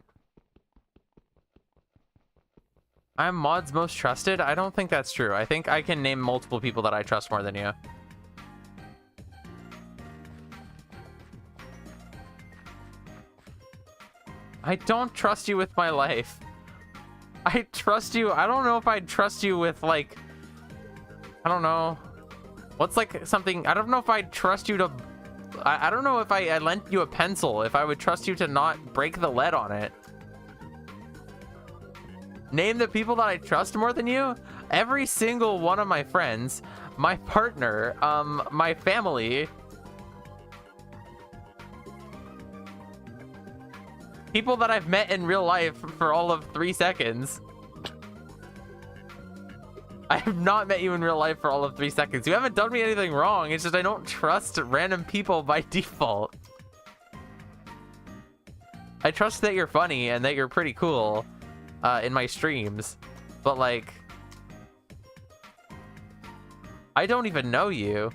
I'm Mod's most trusted? I don't think that's true. I think I can name multiple people that I trust more than you. I don't trust you with my life. I trust you. I don't know if I'd trust you with, like, I don't know. What's like something, I don't know if I'd trust you to, I don't know if I lent you a pencil, if I would trust you to not break the lead on it. Name the people that I trust more than you? Every single one of my friends, my partner, my family. People that I've met in real life for all of 3 seconds. I have not met you in real life for all of 3 seconds. You haven't done me anything wrong. It's just I don't trust random people by default. I trust that you're funny and that you're pretty cool in my streams. But, like, I don't even know you.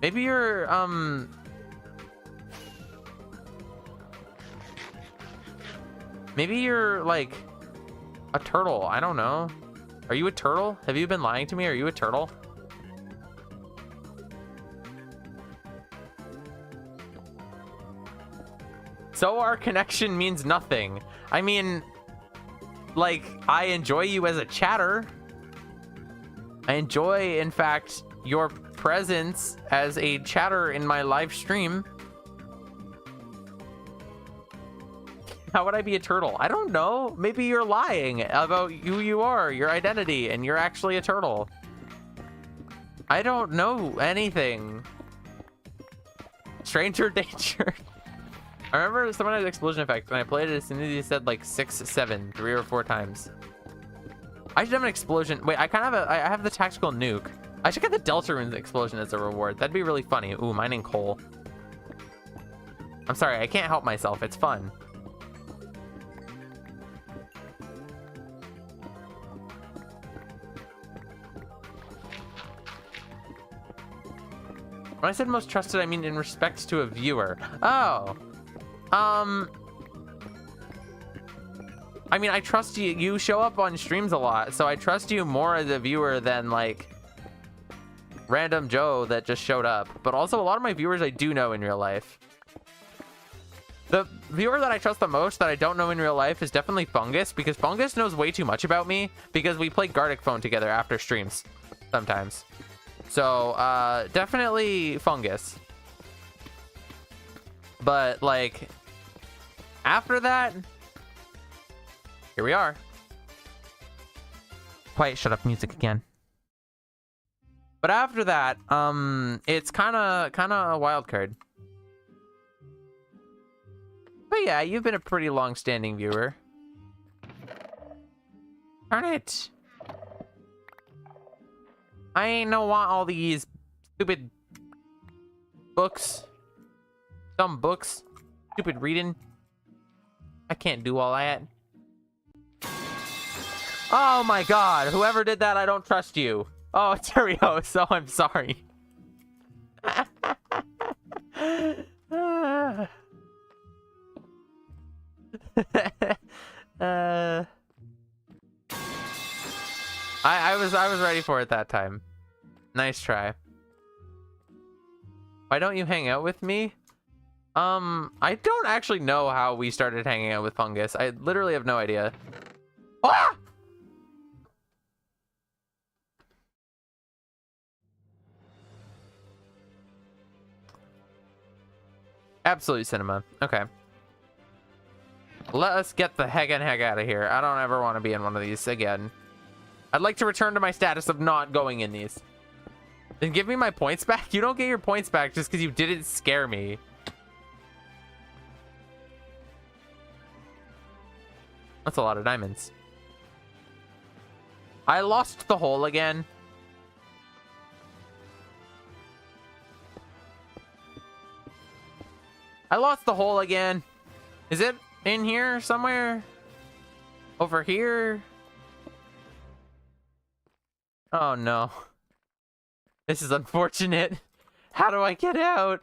Maybe you're, maybe you're, like, a turtle. I don't know. Are you a turtle? Have you been lying to me? Are you a turtle? So our connection means nothing. I mean, like, I enjoy you as a chatter. I enjoy, in fact, your presence as a chatter in my live stream. How would I be a turtle? I don't know. Maybe you're lying about who you are, your identity, and you're actually a turtle. I don't know anything. Stranger danger. I remember someone had an explosion effect, and I played it as soon as he said like 6, 7, 3 or 4 times. I should have an explosion. Wait, I have the tactical nuke. I should get the Deltarune explosion as a reward. That'd be really funny. Ooh, mining coal. I'm sorry, I can't help myself. It's fun. When I said most trusted, I mean in respect to a viewer. Oh. I mean, I trust you. You show up on streams a lot, so I trust you more as a viewer than, like, random Joe that just showed up. But also, a lot of my viewers I do know in real life. The viewer that I trust the most that I don't know in real life is definitely Fungus, because Fungus knows way too much about me, because we play Gartic Phone together after streams sometimes. So, definitely Fungus. But, like, after that, here we are. Quiet, shut up, music again. But after that, it's kind of a wild card. But yeah, you've been a pretty long-standing viewer. Darn it. I ain't no want all these stupid books. Dumb books. Stupid reading. I can't do all that. Oh my god. Whoever did that, I don't trust you. Oh, Terrio, so I'm sorry. I was ready for it that time. Nice try. Why don't you hang out with me? I don't actually know how we started hanging out with Fungus. I literally have no idea. Ah! Absolute cinema. Okay. Let us get the heck out of here. I don't ever want to be in one of these again. I'd like to return to my status of not going in these. Then give me my points back? You don't get your points back just because you didn't scare me. That's a lot of diamonds. I lost the hole again. I lost the hole again. Is it in here somewhere? Over here? Oh no. This is unfortunate. How do I get out?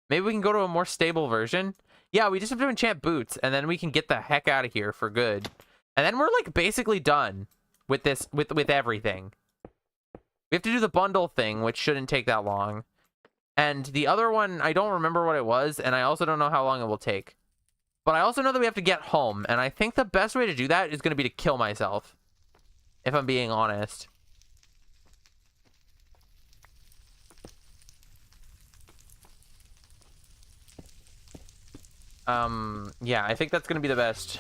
Maybe we can go to a more stable version. Yeah, we just have to enchant boots, and then we can get the heck out of here for good. And then we're like basically done with this, with everything. We have to do the bundle thing, which shouldn't take that long. And the other one, I don't remember what it was, and I also don't know how long it will take. But I also know that we have to get home, and I think the best way to do that is going to be to kill myself. If I'm being honest. Yeah, I think that's going to be the best.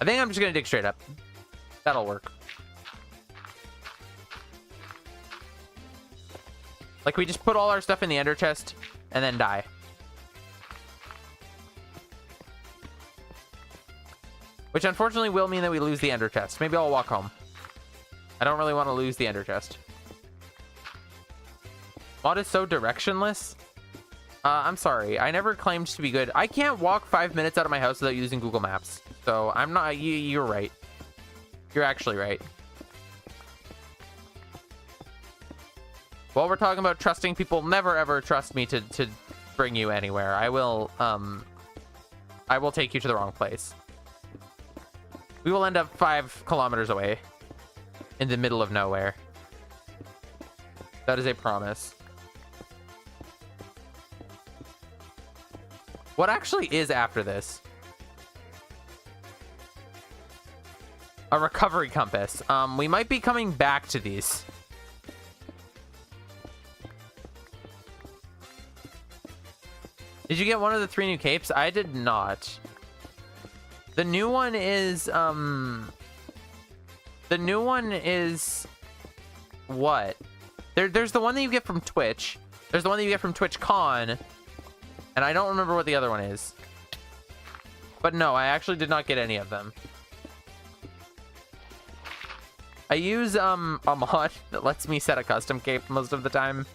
I think I'm just going to dig straight up. That'll work. Like, we just put all our stuff in the ender chest and then die. Which unfortunately will mean that we lose the ender chest. Maybe I'll walk home. I don't really want to lose the ender chest. Mod is so directionless. I'm sorry. I never claimed to be good. I can't walk 5 minutes out of my house without using Google Maps. So I'm not... You're right. You're actually right. While we're talking about trusting people, never ever trust me to bring you anywhere. I will take you to the wrong place. We will end up 5 kilometers away. In the middle of nowhere. That is a promise. What actually is after this? A recovery compass. We might be coming back to these. Did you get one of the 3 new capes? I did not. The new one is, the new one is... What? There's the one that you get from Twitch. There's the one that you get from TwitchCon. And I don't remember what the other one is. But no, I actually did not get any of them. I use a mod that lets me set a custom cape most of the time.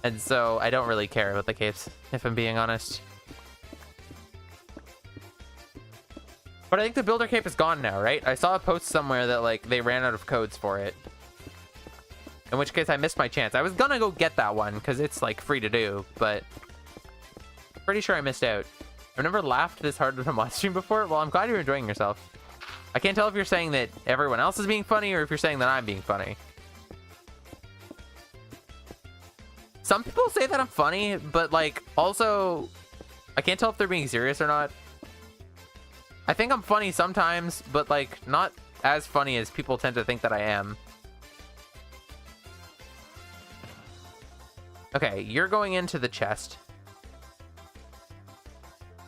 And so I don't really care about the capes, if I'm being honest. But I think the builder cape is gone now, right? I saw a post somewhere that like they ran out of codes for it. In which case I missed my chance. I was gonna go get that one because it's like free to do, but pretty sure I missed out. I've never laughed this hard at a mod stream before. Well, I'm glad you're enjoying yourself. I can't tell if you're saying that everyone else is being funny or if you're saying that I'm being funny. Some people say that I'm funny, but like also I can't tell if they're being serious or not. I think I'm funny sometimes, but like not as funny as people tend to think that I am. Okay, you're going into the chest.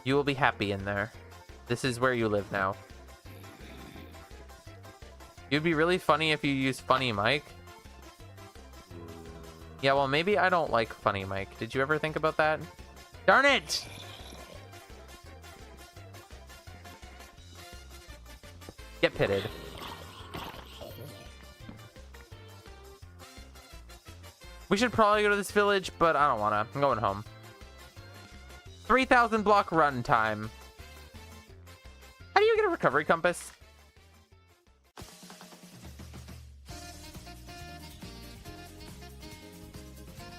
You will be happy in there. This is where you live now. You'd be really funny if you used Funny Mike. Yeah, well, maybe I don't like Funny Mike. Did you ever think about that? Darn it! Get pitted. We should probably go to this village, but I don't wanna. I'm going home. 3,000 block run time. How do you get a recovery compass?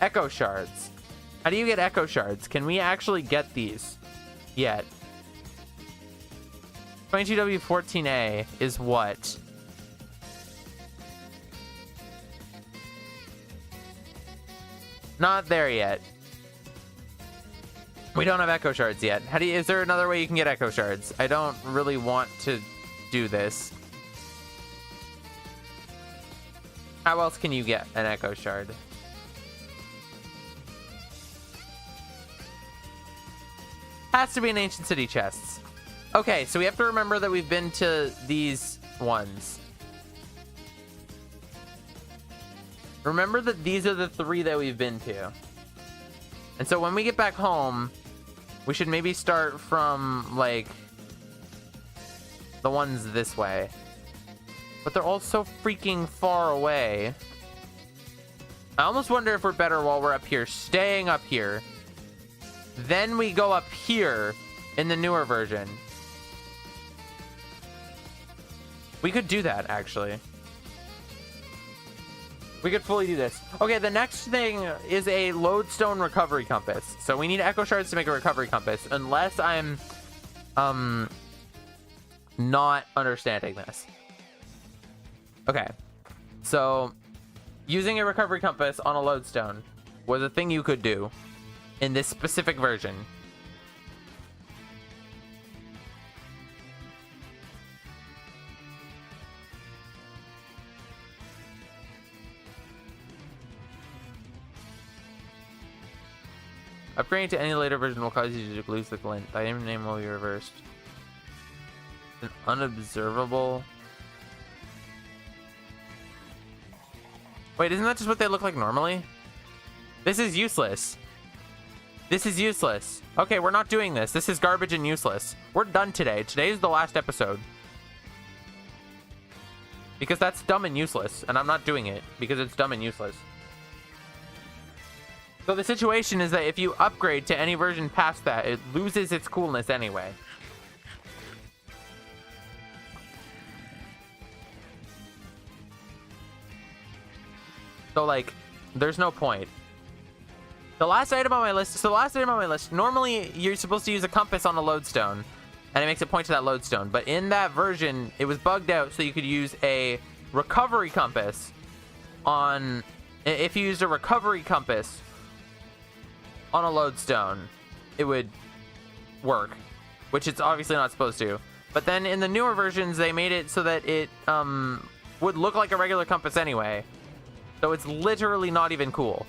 Echo shards. How do you get echo shards? Can we actually get these yet? 22W14A is what? Not there yet. We don't have echo shards yet. How do you, is there another way you can get echo shards? I don't really want to do this. How else can you get an echo shard? Has to be in ancient city chests. Okay, so we have to remember that we've been to these ones. Remember that these are the 3 that we've been to. And so when we get back home, we should maybe start from, like, the ones this way. But they're all so freaking far away. I almost wonder if we're better while we're up here, staying up here. Then we go up here in the newer version. We could do that, actually. We could fully do this. Okay, the next thing is a lodestone recovery compass. So we need echo shards to make a recovery compass, unless I'm not understanding this. Okay, so using a recovery compass on a lodestone was a thing you could do in this specific version. Upgrading to any later version will cause you to lose the glint. The item name will be reversed. An unobservable. Wait, isn't that just what they look like normally? This is useless. This is useless. Okay, we're not doing this. This is garbage and useless. We're done today. Today is the last episode. Because that's dumb and useless, and I'm not doing it because it's dumb and useless. So the situation is that if you upgrade to any version past that, it loses its coolness anyway. So like, there's no point. The last item on my list, normally you're supposed to use a compass on a lodestone, and it makes it point to that lodestone. But in that version, it was bugged out so you could use a recovery compass on, if you used a recovery compass on a lodestone, it would work, which it's obviously not supposed to. But then in the newer versions, they made it so that it would look like a regular compass anyway. So it's literally not even cool.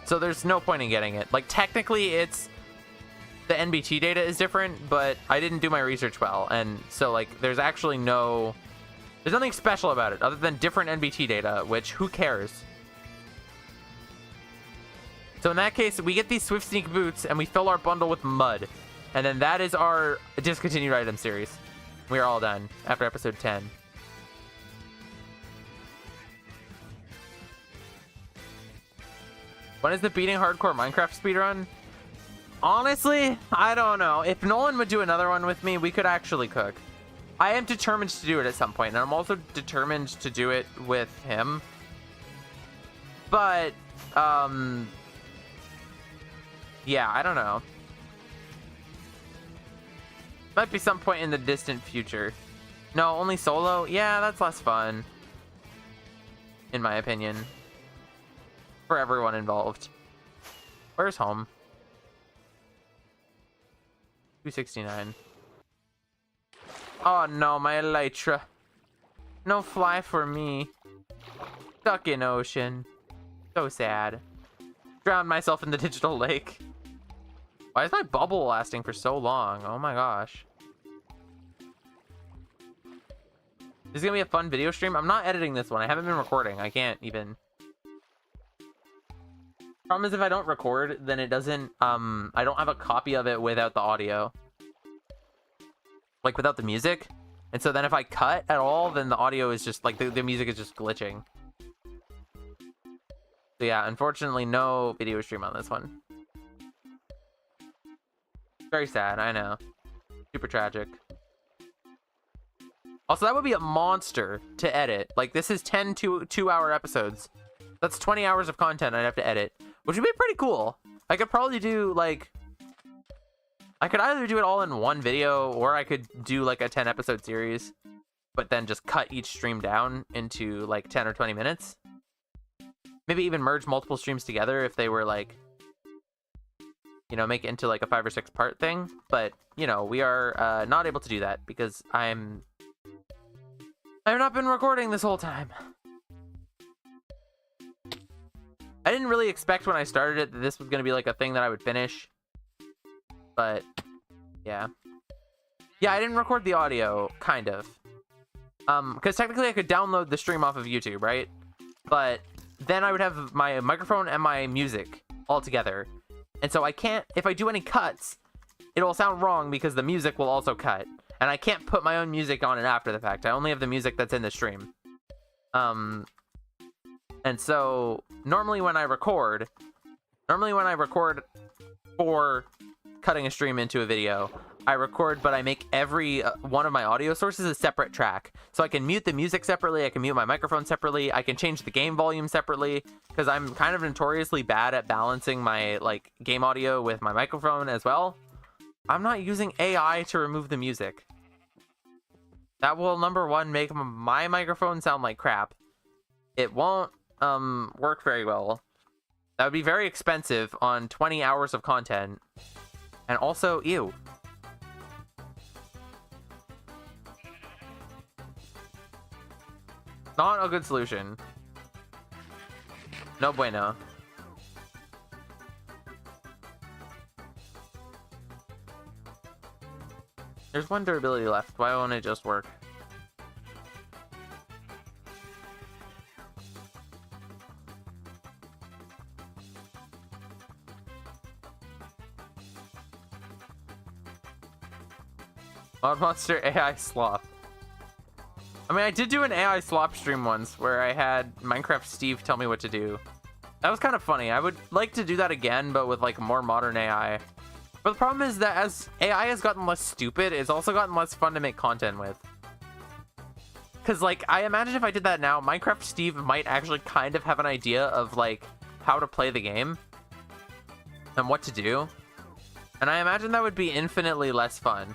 So there's no point in getting it. Like, technically it's, the NBT data is different, but I didn't do my research well, and so like there's actually no, there's nothing special about it other than different NBT data, which who cares? So in that case, we get these Swift Sneak boots and we fill our bundle with mud, and then that is our discontinued item series. We are all done after episode 10. When is the beating hardcore Minecraft speedrun? Honestly, I don't know. If Nolan would do another one with me, we could actually cook. I am determined to do it at some point, and I'm also determined to do it with him. But, yeah, I don't know. Might be some point in the distant future. No, only solo? Yeah, that's less fun. In my opinion. For everyone involved. Where's home? 269. Oh no, my elytra. No fly for me. Stuck in ocean. So sad. Drowned myself in the digital lake. Why is my bubble lasting for so long? Oh my gosh. This is gonna be a fun video stream. I'm not editing this one. I haven't been recording. I can't even. Problem is, if I don't record, then it doesn't, I don't have a copy of it without the audio. Like, without the music. And so then if I cut at all, then the audio is just, like, the music is just glitching. So yeah, unfortunately, no video stream on this one. Very sad, I know. Super tragic. Also, that would be a monster to edit. Like, this is 10 two-hour episodes. That's 20 hours of content I'd have to edit. Which would be pretty cool. I could probably do, like... I could either do it all in one video, or I could do, like, a 10-episode series. But then just cut each stream down into, like, 10 or 20 minutes. Maybe even merge multiple streams together if they were, like... You know, make it into, like, a 5 or 6 part thing. But, you know, we are not able to do that because I've not been recording this whole time. I didn't really expect when I started it that this was going to be like a thing that I would finish. But, yeah. Yeah, I didn't record the audio, kind of. Because technically I could download the stream off of YouTube, right? But then I would have my microphone and my music all together. And so I can't, if I do any cuts, it'll sound wrong because the music will also cut. And I can't put my own music on it after the fact. I only have the music that's in the stream. And so, normally when I record for cutting a stream into a video, I record, but I make every one of my audio sources a separate track. So I can mute the music separately, I can mute my microphone separately, I can change the game volume separately, because I'm kind of notoriously bad at balancing my like game audio with my microphone as well. I'm not using AI to remove the music. That will, number one, make my microphone sound like crap. It won't work very well. That would be very expensive on 20 hours of content. And also, ew. Not a good solution. No bueno. There's one durability left. Why won't it just work? ModMonster AI slop. I mean, I did do an AI slop stream once where I had Minecraft Steve tell me what to do. That was kind of funny. I would like to do that again, but with like more modern AI. But the problem is that as AI has gotten less stupid, it's also gotten less fun to make content with. Because like, I imagine if I did that now, Minecraft Steve might actually kind of have an idea of like how to play the game and what to do. And I imagine that would be infinitely less fun.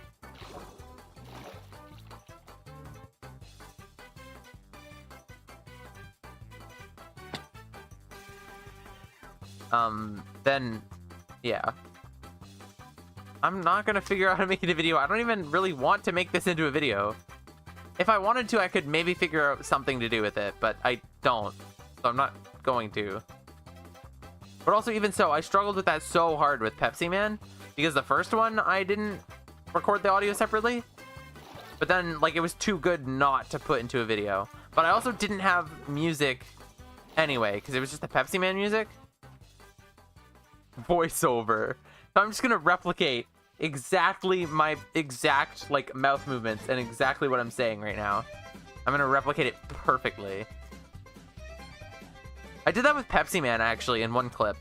Then, yeah. I'm not gonna figure out how to make it a video. I don't even really want to make this into a video. If I wanted to, I could maybe figure out something to do with it, but I don't. So I'm not going to. But also, even so, I struggled with that so hard with Pepsi Man, because the first one, I didn't record the audio separately. But then, like, it was too good not to put into a video. But I also didn't have music anyway, because it was just the Pepsi Man music. Voiceover. So I'm just gonna replicate exactly my exact like mouth movements and exactly what I'm saying right now. I'm gonna replicate it perfectly. I did that with Pepsi Man actually in one clip,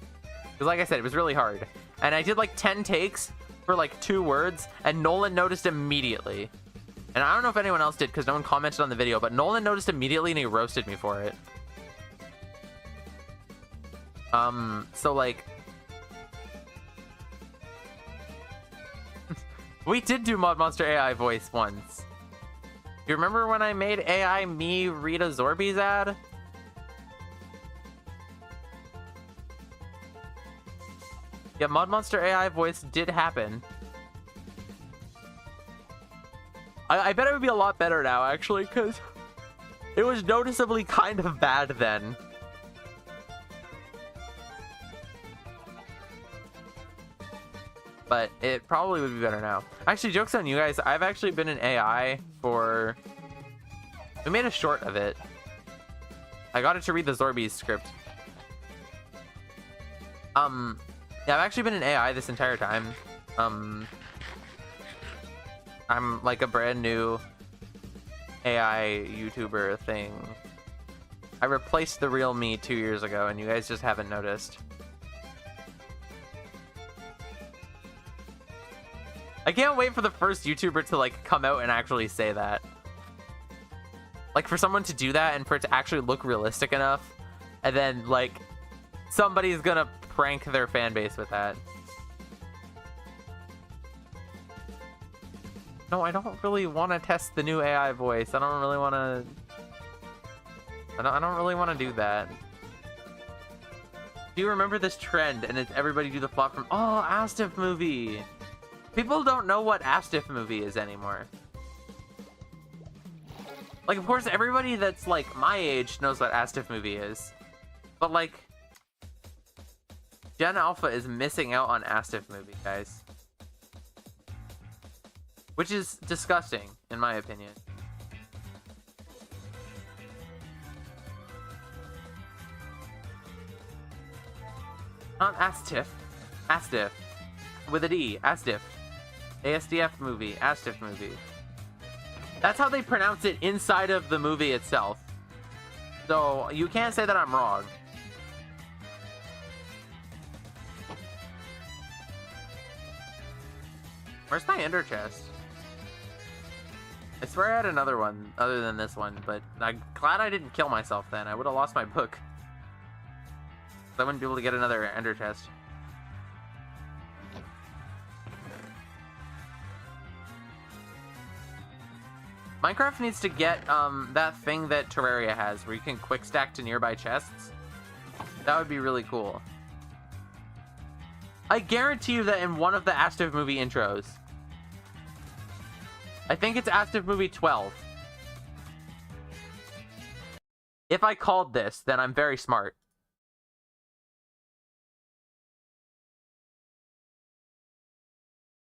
because like I said, it was really hard, and I did like 10 takes for like 2 words, and Nolan noticed immediately. And I don't know if anyone else did because no one commented on the video, but Nolan noticed immediately and he roasted me for it. So like, we did do ModMonster AI voice once. You remember when I made AI me read a Zorbies ad? Yeah, ModMonster AI voice did happen. I bet it would be a lot better now, actually, because it was noticeably kind of bad then. But it probably would be better now. Actually, joke's on you guys. I've actually been in AI for... We made a short of it. I got it to read the Zorbies script. Yeah, I've actually been in AI this entire time. I'm like a brand new AI YouTuber thing. I replaced the real me 2 years ago, and you guys just haven't noticed. I can't wait for the first YouTuber to like come out and actually say that. Like for someone to do that and for it to actually look realistic enough, and then like somebody's gonna prank their fan base with that. No, I don't really want to test the new AI voice. I don't really want to... I don't really want to do that. Do you remember this trend? And it's everybody do the flop from... Oh, Astif movie! People don't know what Astif movie is anymore. Like, of course, everybody that's, like, my age knows what Astif movie is. But, like... Gen Alpha is missing out on Astif movie, guys. Which is disgusting, in my opinion. Not Astif. Astif. With a D. Astif. ASDF movie. Astif movie. That's how they pronounce it inside of the movie itself. So, you can't say that I'm wrong. Where's my ender chest? I swear I had another one other than this one, but I'm glad I didn't kill myself then. I would have lost my book. I wouldn't be able to get another ender chest. Minecraft needs to get that thing that Terraria has, where you can quick stack to nearby chests. That would be really cool. I guarantee you that in one of the Astiv movie intros, I think it's Astiv movie 12. If I called this, then I'm very smart.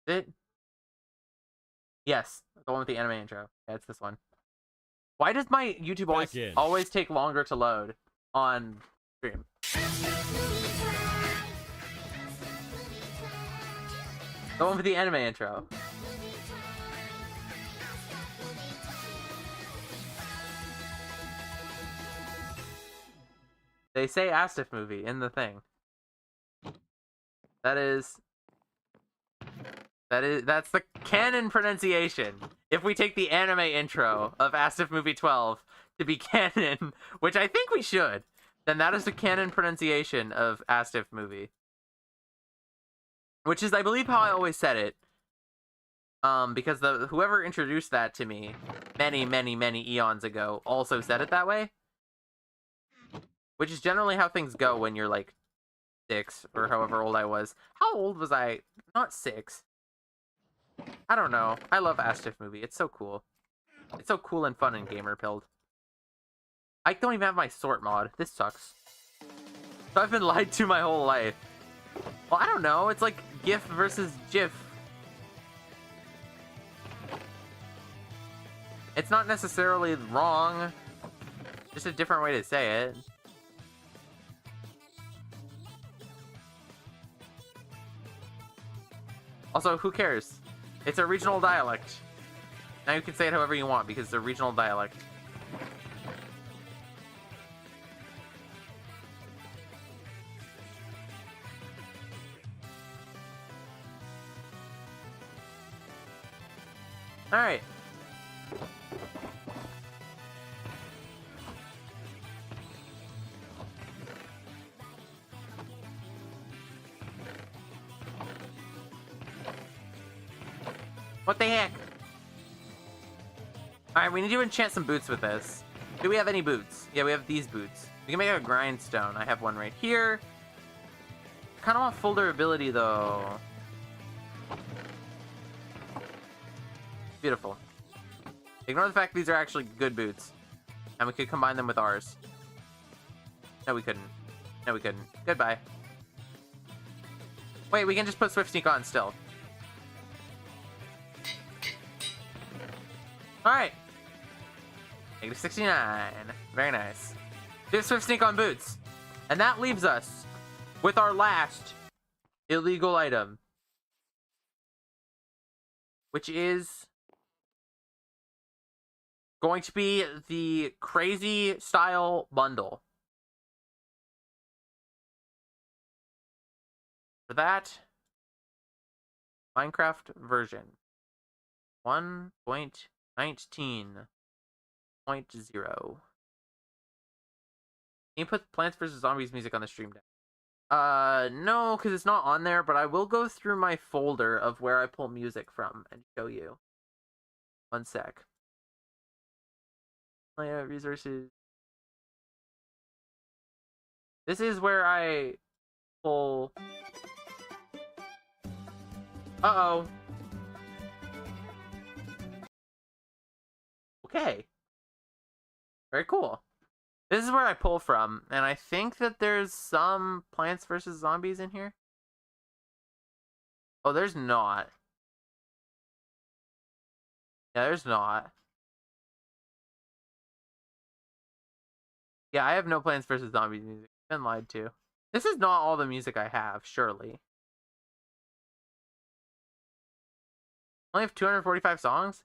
Is it? Yes, the one with the anime intro. Yeah, it's this one. Why does my YouTube always take longer to load on stream? The one with the anime intro. They say Astif movie in the thing. That's the canon pronunciation. If we take the anime intro of Astif movie 12 to be canon, which I think we should, then that is the canon pronunciation of Astif movie. Which is, I believe, how I always said it. Because whoever introduced that to me many, many, many eons ago also said it that way. Which is generally how things go when you're like 6 or however old I was. How old was I? Not 6. I don't know. I love Astif movie. It's so cool. It's so cool and fun and gamer pilled. I don't even have my sort mod. This sucks. So I've been lied to my whole life. Well, I don't know. It's like GIF versus GIF. It's not necessarily wrong. Just a different way to say it. Also, who cares? It's a regional dialect. Now you can say it however you want because it's a regional dialect. Alright. What the heck? Alright, we need to enchant some boots with this. Do we have any boots? Yeah, we have these boots. We can make a grindstone. I have one right here. Kind of want full durability, though. Beautiful. Ignore the fact these are actually good boots. And we could combine them with ours. No, we couldn't. No, we couldn't. Goodbye. Wait, we can just put Swift Sneak on still. Alright. Negative 69. Very nice. Do Swift Sneak on boots. And that leaves us with our last illegal item. Which is going to be the crazy style bundle. For that, Minecraft version 1.19.0. Can you put Plants vs. Zombies music on the stream deck? No, because it's not on there, but I will go through my folder of where I pull music from and show you. One sec. Resources. This is where I pull... Uh-oh. Okay. Very cool. This is where I pull from, and I think that there's some Plants vs. Zombies in here. Oh, there's not. Yeah, there's not. Yeah, I have no Plants vs. Zombies music. I've been lied to. This is not all the music I have, surely. I only have 245 songs?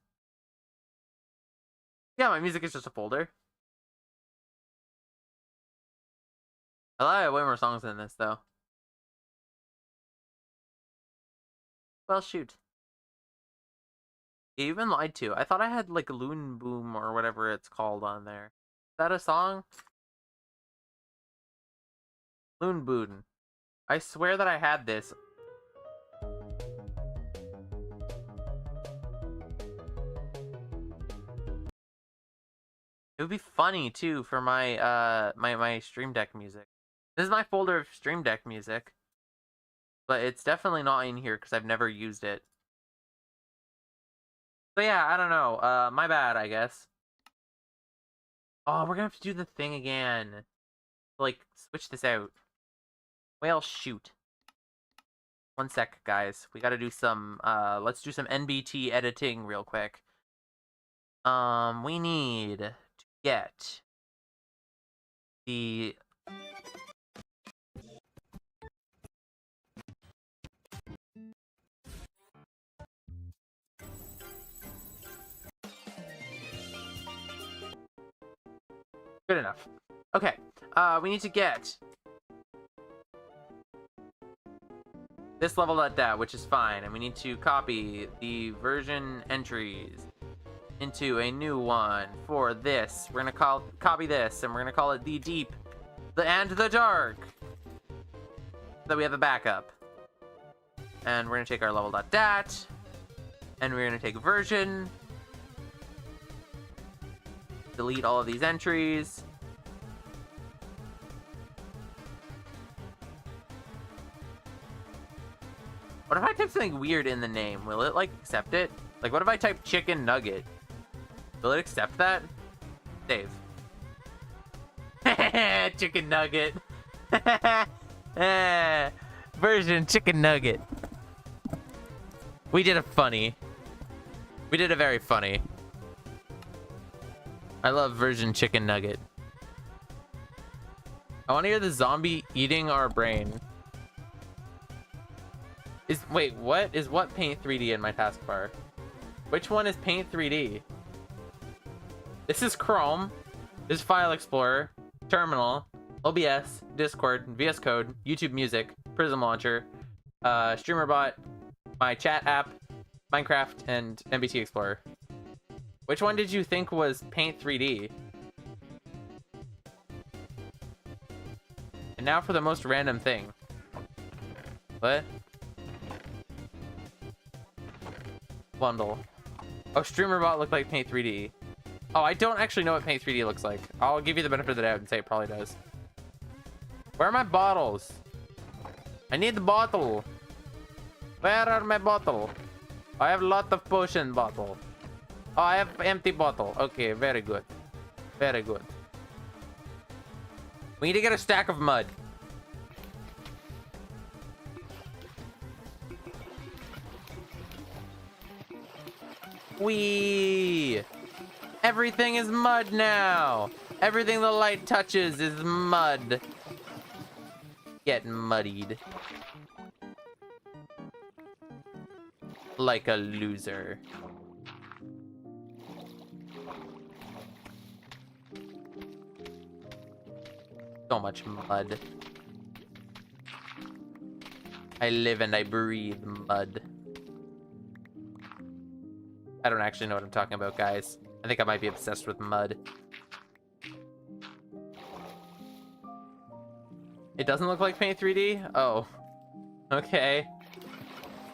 Yeah, my music is just a folder. I have way more songs than this, though. Well, shoot. You've been lied to. I thought I had like Loon Boom or whatever it's called on there. Is that a song? Loon Boon. I swear that I had this. It would be funny too for my my Stream Deck music. This is my folder of Stream Deck music, but it's definitely not in here because I've never used it. So yeah, I don't know. My bad, I guess. Oh, we're gonna have to do the thing again. Like, switch this out. Well, shoot. One sec, guys. We gotta do some, let's do some NBT editing real quick. We need to get the... Good enough. Okay, we need to get this level.dat, which is fine, and we need to copy the version entries into a new one for this. We're gonna copy this, and we're gonna call it the deep, and the dark, so that we have a backup. And we're gonna take our level.dat, and we're gonna take version, delete all of these entries. What if I type something weird in the name? Will it, like, accept it? Like, what if I type chicken nugget? Will it accept that? Save. Chicken nugget. Version chicken nugget. We did a funny. We did a very funny. I love version chicken nugget. I want to hear the zombie eating our brain. Wait, what is what Paint 3D in my taskbar? Which one is Paint 3D? This is Chrome. This is File Explorer, Terminal, OBS, Discord, VS Code, YouTube Music, Prism Launcher, StreamerBot, my chat app, Minecraft, and MBT Explorer. Which one did you think was Paint 3D? And now for the most random thing. What? Bundle. Oh, StreamerBot looked like Paint 3D. Oh, I don't actually know what Paint 3D looks like. I'll give you the benefit of the doubt and say it probably does. Where are my bottles? I need the bottle. Where are my bottle? I have a lot of potion bottle. Oh, I have empty bottle. Okay, very good. Very good. We need to get a stack of mud. Whee! Everything is mud now. Everything the light touches is mud. Get muddied. Like a loser. So much mud. I live and I breathe mud. I don't actually know what I'm talking about, guys. I think I might be obsessed with mud. It doesn't look like Paint 3D? Oh. Okay.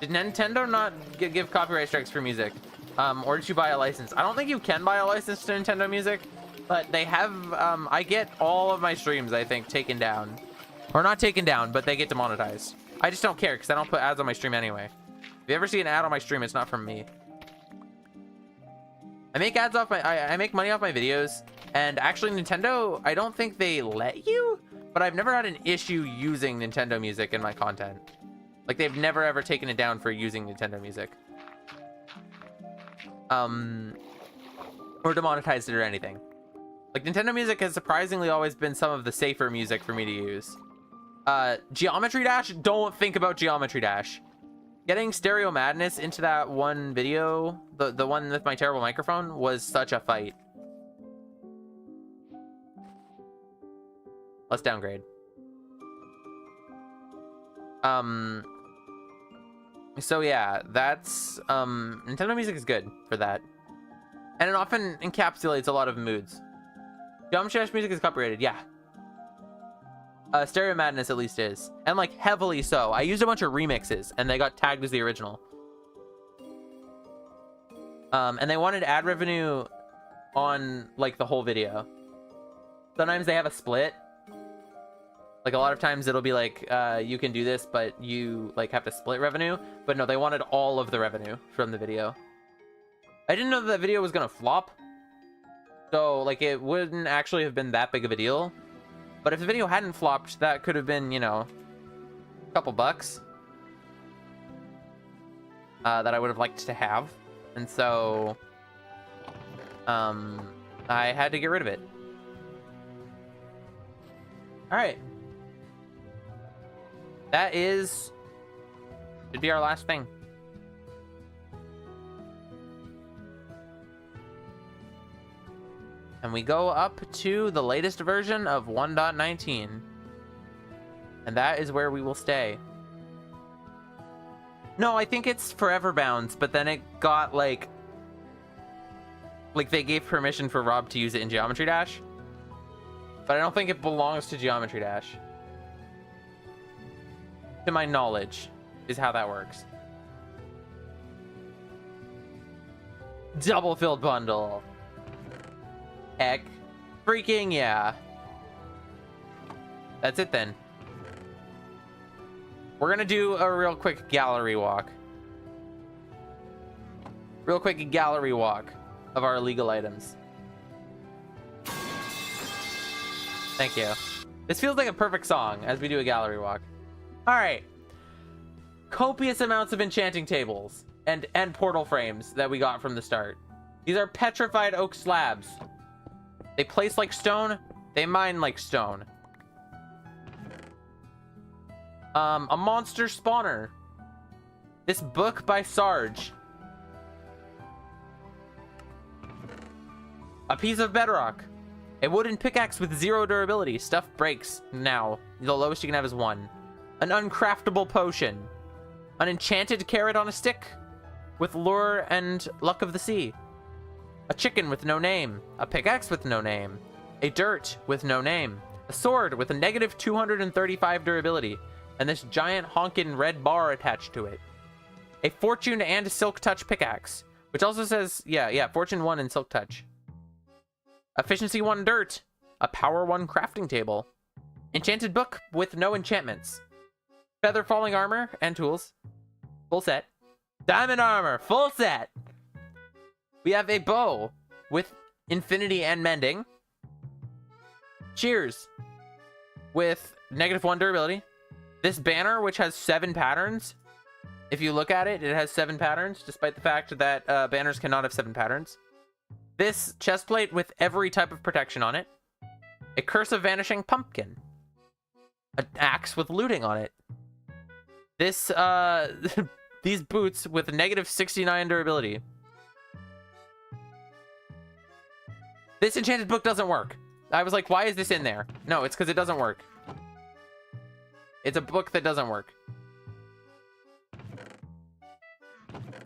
Did Nintendo not give copyright strikes for music? Or did you buy a license? I don't think you can buy a license to Nintendo Music, but they have, I get all of my streams, I think, taken down. Or not taken down, but they get demonetized. I just don't care, because I don't put ads on my stream anyway. If you ever see an ad on my stream, it's not from me. I make ads off I make money off my videos, and actually Nintendo, I don't think they let you, but I've never had an issue using Nintendo Music in my content. Like, they've never ever taken it down for using Nintendo Music. Or demonetized it or anything. Like, Nintendo Music has surprisingly always been some of the safer music for me to use. Geometry Dash? Don't think about Geometry Dash. Getting Stereo Madness into that one video, the one with my terrible microphone, was such a fight. Let's downgrade. So yeah, that's Nintendo Music is good for that, and it often encapsulates a lot of moods. Geometry Dash music is copyrighted, yeah. Stereo Madness at least is, and like heavily so. I used a bunch of remixes, and they got tagged as the original. And they wanted ad revenue on like the whole video. Sometimes they have a split. Like a lot of times it'll be like, you can do this, but you like have to split revenue. But no, they wanted all of the revenue from the video. I didn't know that video was gonna flop. So like it wouldn't actually have been that big of a deal. But if the video hadn't flopped, that could have been, you know, a couple bucks. That I would have liked to have. And so, I had to get rid of it. All right. That should be our last thing. And we go up to the latest version of 1.19. And that is where we will stay. No, I think it's Forever Bounds, but then it got like they gave permission for Rob to use it in Geometry Dash. But I don't think it belongs to Geometry Dash. To my knowledge, is how that works. Double filled bundle. Heck. Freaking yeah. That's it then. We're gonna do a real quick gallery walk. Real quick gallery walk of our illegal items. Thank you. This feels like a perfect song as we do a gallery walk. All right. Copious amounts of enchanting tables and portal frames that we got from the start. These are petrified oak slabs. They place like stone. They mine like stone. A monster spawner. This book by Sarge. A piece of bedrock. A wooden pickaxe with 0 durability. Stuff breaks now. The lowest you can have is 1. An uncraftable potion. An enchanted carrot on a stick with lure and luck of the sea. A chicken with no name. A pickaxe with no name. A dirt with no name. A sword with a negative 235 durability. And this giant honkin' red bar attached to it. A fortune and silk touch pickaxe. Which also says, yeah, fortune 1 and silk touch. Efficiency 1 dirt. A power 1 crafting table. Enchanted book with no enchantments. Feather falling armor and tools. Full set. Diamond armor, full set. We have a bow with infinity and mending. Cheers. With negative 1 durability. This banner, which has 7 patterns. If you look at it, it has 7 patterns, despite the fact that banners cannot have 7 patterns. This chestplate with every type of protection on it. A curse of vanishing pumpkin. An axe with looting on it. This, these boots with negative 69 durability. This enchanted book doesn't work. I was like, why is this in there? No, it's because it doesn't work. It's a book that doesn't work.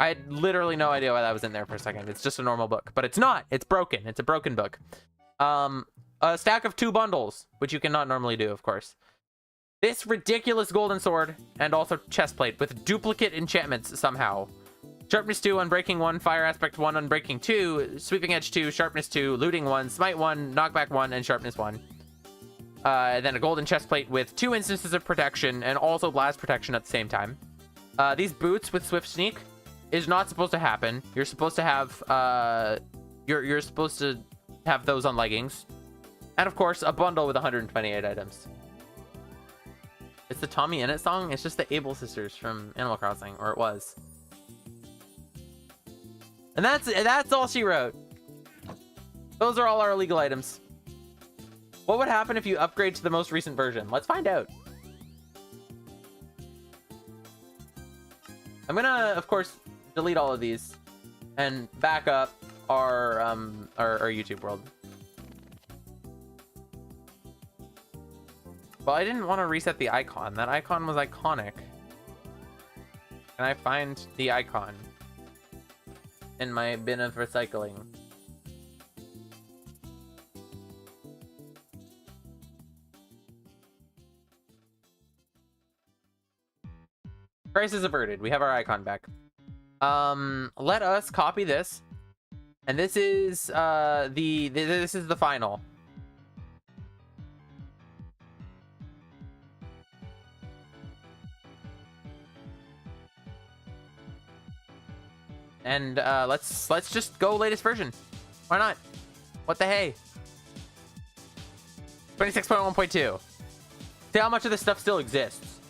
I had literally no idea why that was in there for a second. It's just a normal book, but it's not. It's broken. It's a broken book. A stack of 2 bundles, which you cannot normally do, of course. This ridiculous golden sword and also chestplate with duplicate enchantments somehow. Sharpness 2, Unbreaking 1, Fire Aspect 1, Unbreaking 2, Sweeping Edge 2, Sharpness 2, Looting 1, Smite 1, Knockback 1, and Sharpness 1. And then a golden chestplate with 2 instances of protection and also blast protection at the same time. These boots with Swift Sneak is not supposed to happen. You're supposed to have you're supposed to have those on leggings. And of course, a bundle with 128 items. It's the Tommy Innit song. It's just the Able sisters from Animal Crossing, or it was. And that's all she wrote. Those are all our illegal items. What would happen if you upgrade to the most recent version? Let's find out. I'm gonna, of course, delete all of these and back up our YouTube world. Well, I didn't want to reset the icon. That icon was iconic. Can I find the icon in my bin of recycling? Crisis averted. We have our icon back. Let us copy this, and this is this is the final. And let's just go latest version. Why not? What the hey? 26.1.2. See how much of this stuff still exists.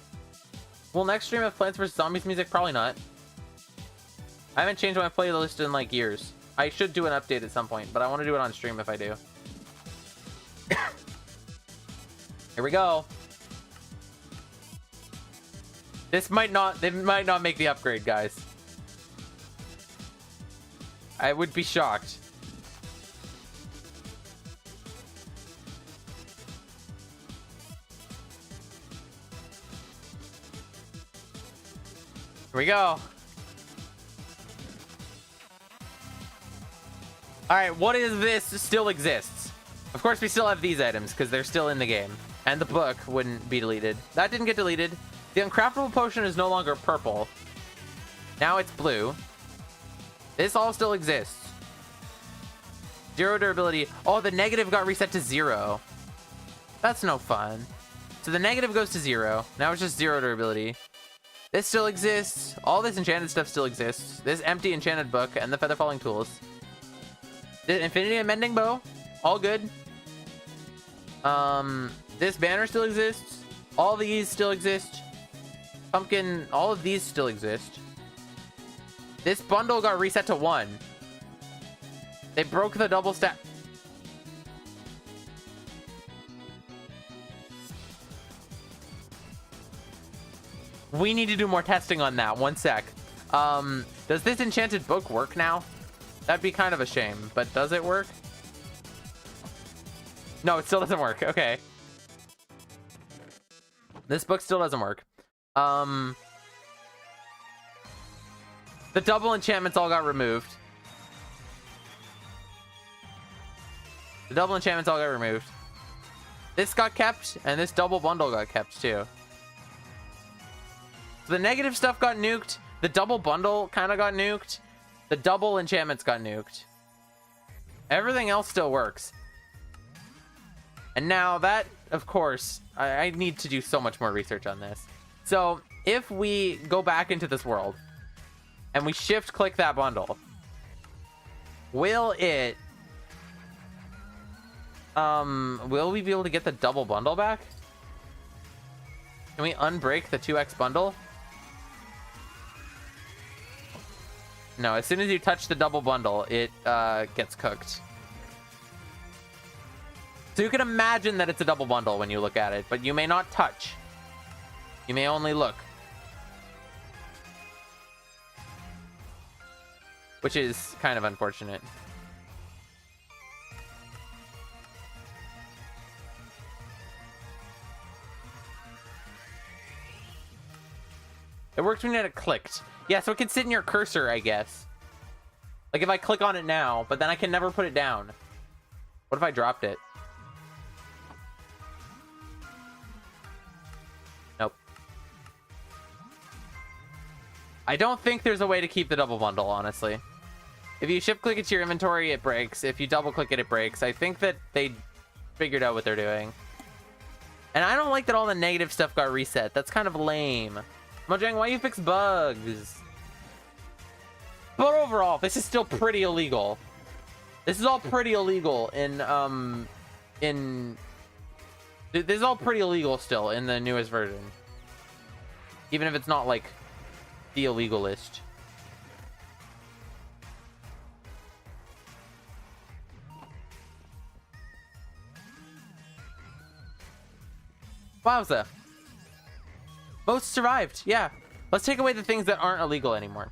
Will next stream have Plants vs Zombies music? Probably not. I haven't changed my playlist in like years. I should do an update at some point, but I want to do it on stream if I do. Here we go. This might not, they might not make the upgrade, guys. I would be shocked. Here we go. Alright, what is this still exists? Of course, we still have these items because they're still in the game. And the book wouldn't be deleted. That didn't get deleted. The uncraftable potion is no longer purple. Now it's blue. This all still exists. 0 durability. Oh, the negative got reset to 0. That's no fun. So the negative goes to 0. Now it's just 0 durability. This still exists. All this enchanted stuff still exists. This empty enchanted book and the feather falling tools. The infinity and mending bow. All good. This banner still exists. All these still exist. Pumpkin. All of these still exist. This bundle got reset to 1. They broke the double stack. We need to do more testing on that. One sec. Does this enchanted book work now? That'd be kind of a shame, but does it work? No, it still doesn't work. Okay. This book still doesn't work. The double enchantments all got removed. The double enchantments all got removed. This got kept, and this double bundle got kept too. So the negative stuff got nuked. The double bundle kind of got nuked. The double enchantments got nuked. Everything else still works. And now that, of course, I need to do so much more research on this. So if we go back into this world and we shift click that bundle, will it, will we be able to get the double bundle back? Can we unbreak the 2x bundle? No, as soon as you touch the double bundle, it gets cooked. So you can imagine that it's a double bundle when you look at it, but you may not touch. You may only look. Which is kind of unfortunate. It works when it clicked. Yeah, so it can sit in your cursor, I guess. Like if I click on it now, but then I can never put it down. What if I dropped it? Nope. I don't think there's a way to keep the double bundle, honestly. If you shift click it to your inventory, it breaks. If you double click it, it breaks. I think that they figured out what they're doing. And I don't like that all the negative stuff got reset. That's kind of lame. Mojang, why you fix bugs? But overall, this is still pretty illegal. This is all pretty illegal this is all pretty illegal still in the newest version. Even if it's not like the illegal list. Wowza. Most survived. Yeah. Let's take away the things that aren't illegal anymore.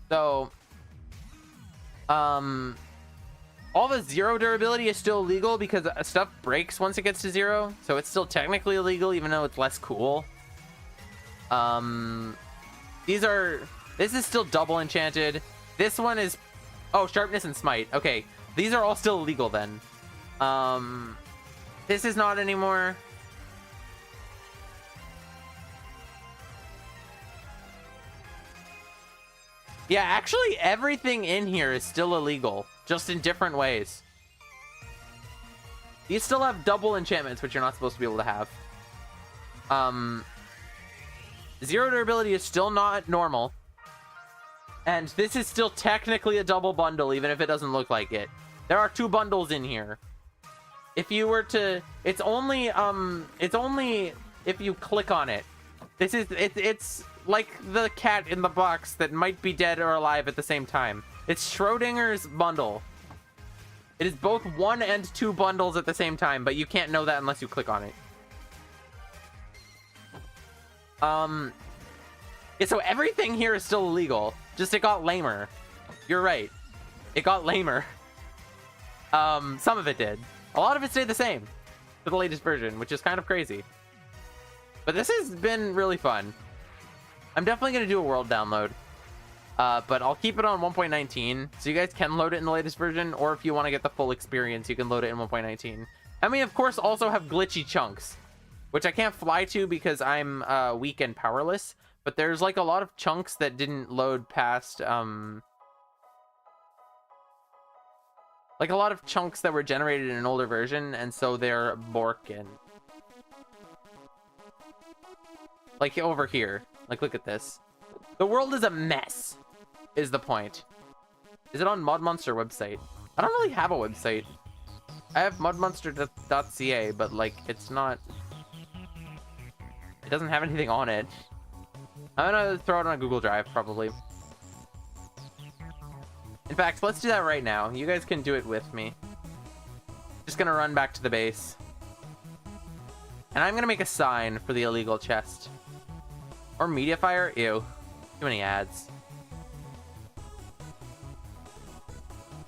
So, all the 0 durability is still illegal because stuff breaks once it gets to 0. So it's still technically illegal, even though it's less cool. This is still double enchanted. This one is, oh, sharpness and smite. Okay, these are all still illegal then. This is not anymore. Yeah, actually everything in here is still illegal, just in different ways. You still have double enchantments, which you're not supposed to be able to have. Zero durability is still not normal. And this is still technically a double bundle, even if it doesn't look like it. There are 2 bundles in here. If you were to, it's only if you click on it. It's like the cat in the box that might be dead or alive at the same time. It's Schrodinger's bundle. It is both 1 and 2 bundles at the same time, but you can't know that unless you click on it. Yeah, so everything here is still illegal. Just it got lamer. You're right. It got lamer. Some of it did. A lot of it stayed the same for the latest version, which is kind of crazy. But this has been really fun. I'm definitely going to do a world download. But I'll keep it on 1.19, so you guys can load it in the latest version, or if you want to get the full experience, you can load it in 1.19. And we, of course, also have glitchy chunks, which I can't fly to because I'm weak and powerless. But there's like a lot of chunks that didn't load past, like a lot of chunks that were generated in an older version, and so they're broken. Like over here. Like, look at this. The world is a mess, is the point. Is it on ModMonster website? I don't really have a website. I have modmonster.ca, but like, it's not... It doesn't have anything on it. I'm gonna throw it on a Google Drive, probably. In fact, let's do that right now. You guys can do it with me. Just gonna run back to the base. And I'm gonna make a sign for the illegal chest. Or Mediafire? Ew. Too many ads.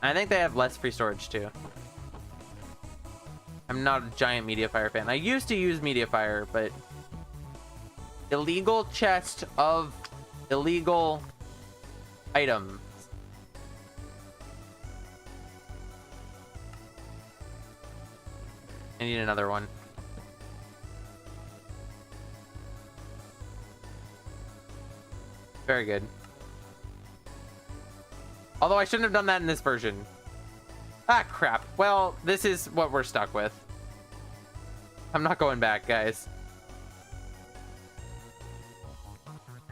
I think they have less free storage, too. I'm not a giant Mediafire fan. I used to use Mediafire, but... Illegal chest of illegal items. I need another one. Very good. Although I shouldn't have done that in this version. Ah, crap. Well, this is what we're stuck with. I'm not going back, guys.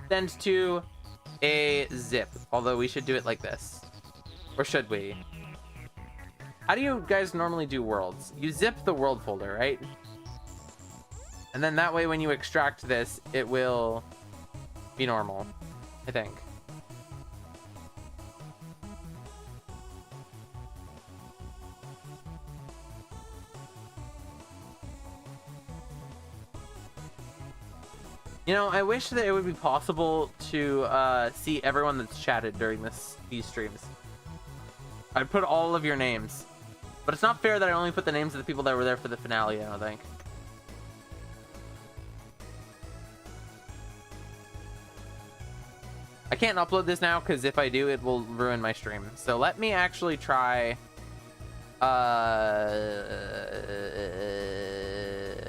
Send to a zip. Although we should do it like this. Or should we? How do you guys normally do worlds? You zip the world folder, right? And then that way when you extract this, it will be normal, I think. You know, I wish that it would be possible to see everyone that's chatted during these streams. I'd put all of your names. But it's not fair that I only put the names of the people that were there for the finale, I don't think. I can't upload this now, because if I do, it will ruin my stream. So let me actually try...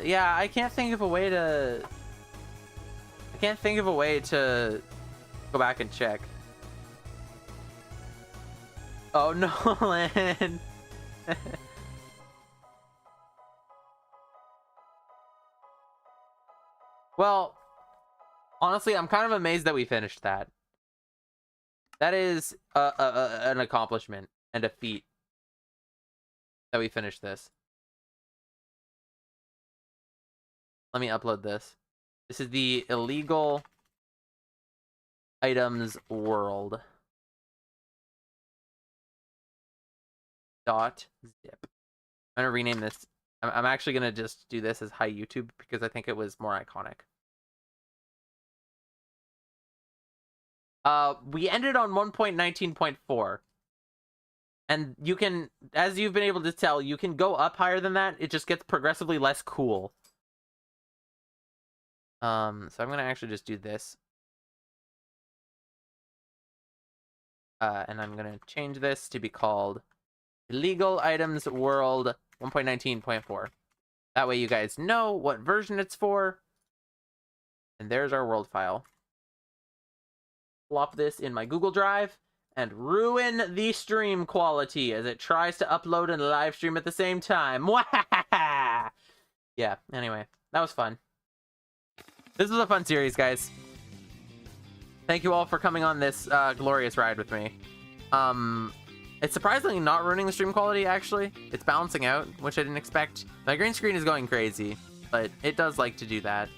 yeah, I can't think of a way to... I can't think of a way to go back and check. Oh, Nolan! Well, honestly, I'm kind of amazed that we finished that. That is an accomplishment and a feat that we finished this. Let me upload this. This is the illegal items world. .zip. I'm gonna rename this. I'm actually gonna just do this as Hi YouTube because I think it was more iconic. We ended on 1.19.4. And you can, as you've been able to tell, you can go up higher than that. It just gets progressively less cool. So I'm gonna actually just do this. And I'm gonna change this to be called Illegal Items World 1.19.4. That way you guys know what version it's for. And there's our world file. Plop this in my Google Drive and ruin the stream quality as it tries to upload and live stream at the same time. Yeah, anyway, that was fun. This was a fun series, guys. Thank you all for coming on this glorious ride with me. It's surprisingly not ruining the stream quality, actually. It's balancing out, which I didn't expect. My green screen is going crazy, but it does like to do that.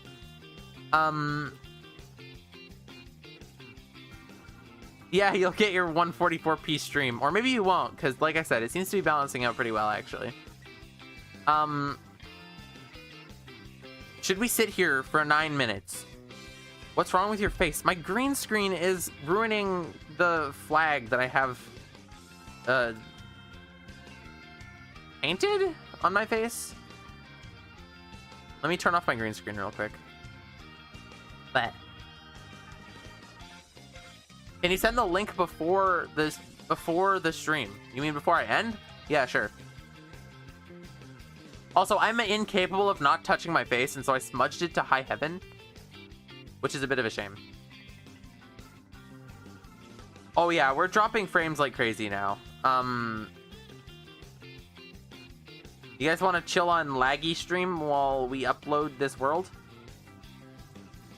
Yeah, you'll get your 144p stream. Or maybe you won't, because like I said, it seems to be balancing out pretty well, actually. Should we sit here for 9 minutes? What's wrong with your face? My green screen is ruining the flag that I have painted on my face. Let me turn off my green screen real quick. But can you send the link before the stream? You mean before I end? Yeah, sure. Also, I'm incapable of not touching my face, and so I smudged it to high heaven, which is a bit of a shame. Oh yeah, we're dropping frames like crazy now. You guys want to chill on laggy stream while we upload this world?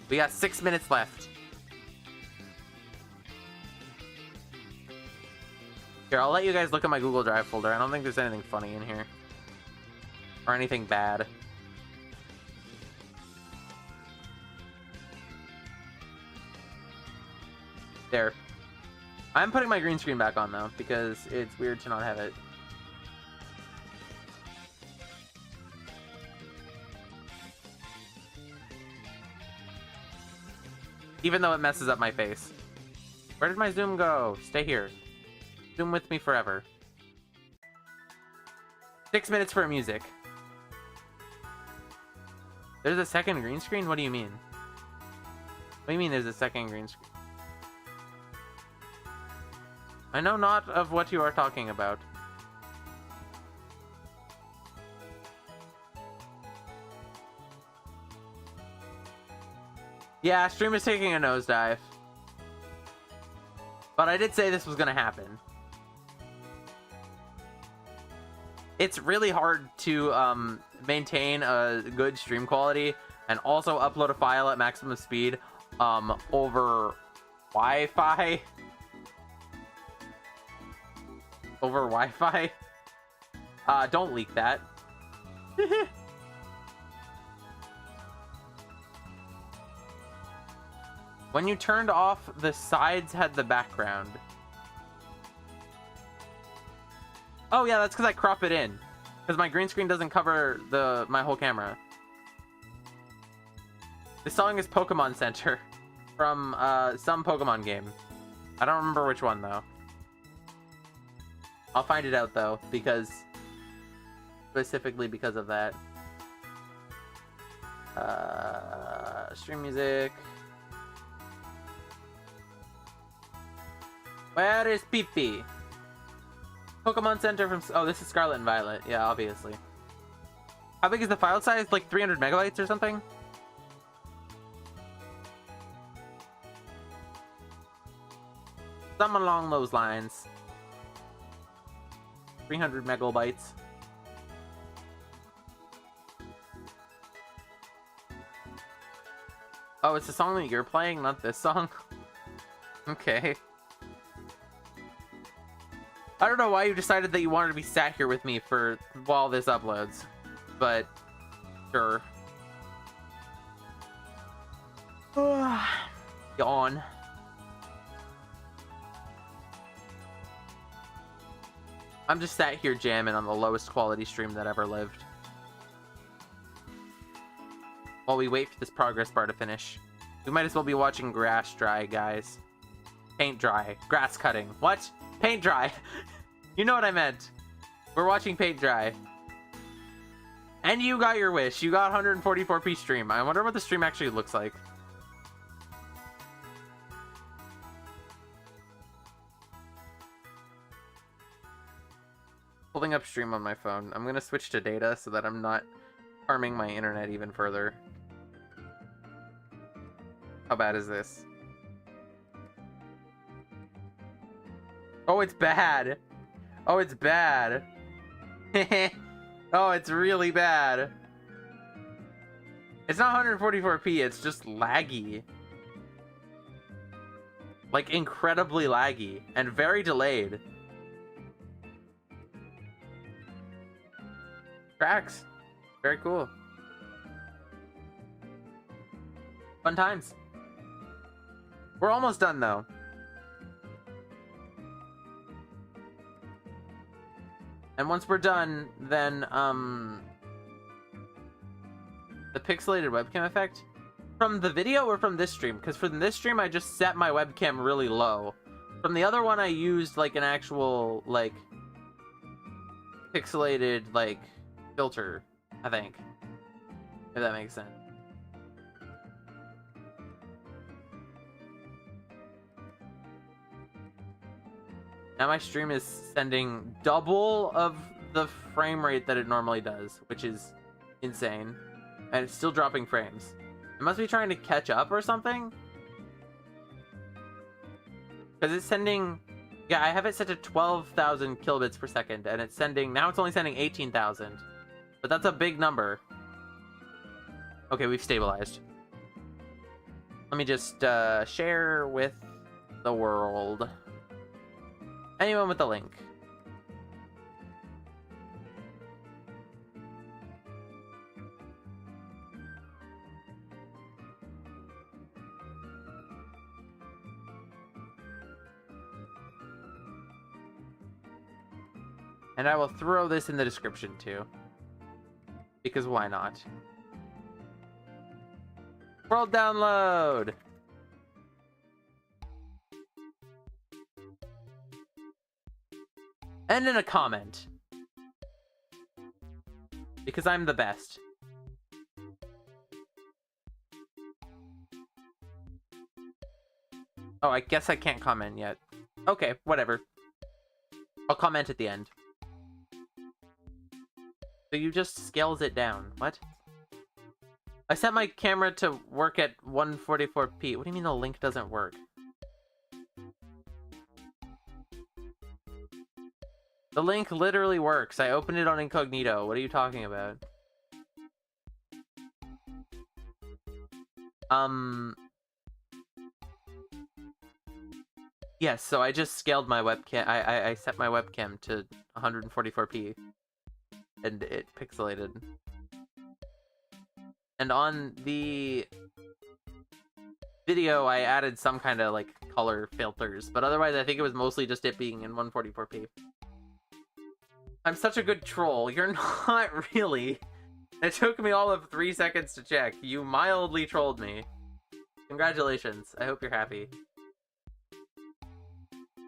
We got 6 minutes left. Here, I'll let you guys look at my Google Drive folder. I don't think there's anything funny in here. Or anything bad. There. I'm putting my green screen back on, though, because it's weird to not have it. Even though it messes up my face. Where did my zoom go? Stay here. Zoom with me forever. 6 minutes for music. There's a second green screen? What do you mean? What do you mean there's a second green screen? I know not of what you are talking about. Yeah, stream is taking a nosedive. But I did say this was gonna happen. It's really hard to maintain a good stream quality and also upload a file at maximum speed over Wi-Fi. Over Wi-Fi. Don't leak that. When you turned off, the sides had the background. Oh yeah, that's because I crop it in. Because my green screen doesn't cover my whole camera. This song is Pokemon Center from some Pokemon game. I don't remember which one though. I'll find it out though, because specifically because of that. Stream music. Where is Pee-Pee? Pokemon Center from... Oh, this is Scarlet and Violet. Yeah, obviously. How big is the file size? Like 300 megabytes or something? Something along those lines. 300 megabytes. Oh, it's the song that you're playing, not this song? Okay. I don't know why you decided that you wanted to be sat here with me for while this uploads, but sure. Yawn. I'm just sat here jamming on the lowest quality stream that ever lived. While we wait for this progress bar to finish. We might as well be watching grass dry, guys. Paint dry. Grass cutting. What? Paint dry. You know what I meant. We're watching paint dry. And you got your wish. You got 144p stream. I wonder what the stream actually looks like. building up stream on my phone. I'm gonna switch to data so that I'm not harming my internet even further. How bad is this? Oh, it's bad. Oh, it's bad. Oh, it's really bad. It's not 144p, it's just laggy. Like, incredibly laggy and very delayed. Tracks. Very cool. Fun times. We're almost done, though. And once we're done, then, the pixelated webcam effect? From the video or from this stream? Because from this stream, I just set my webcam really low. From the other one, I used, like, an actual, like, pixelated, like, filter, I think. If that makes sense. Now my stream is sending double of the frame rate that it normally does, which is insane. And it's still dropping frames. It must be trying to catch up or something? Because it's sending... Yeah, I have it set to 12,000 kilobits per second, and it's sending... Now it's only sending 18,000. But that's a big number. Okay, we've stabilized. Let me just share with the world. Anyone with the link. And I will throw this in the description too. Because why not? World download! And in a comment. Because I'm the best. Oh, I guess I can't comment yet. Okay, whatever. I'll comment at the end. So you just scales it down. What? I set my camera to work at 144p. What do you mean the link doesn't work? The link literally works. I opened it on incognito. What are you talking about? Yes, so I just scaled my webcam. I set my webcam to 144p. And it pixelated. And on the video, I added some kind of, like, color filters. But otherwise, I think it was mostly just it being in 144p. I'm such a good troll. You're not really. It took me all of 3 seconds to check. You mildly trolled me. Congratulations. I hope you're happy.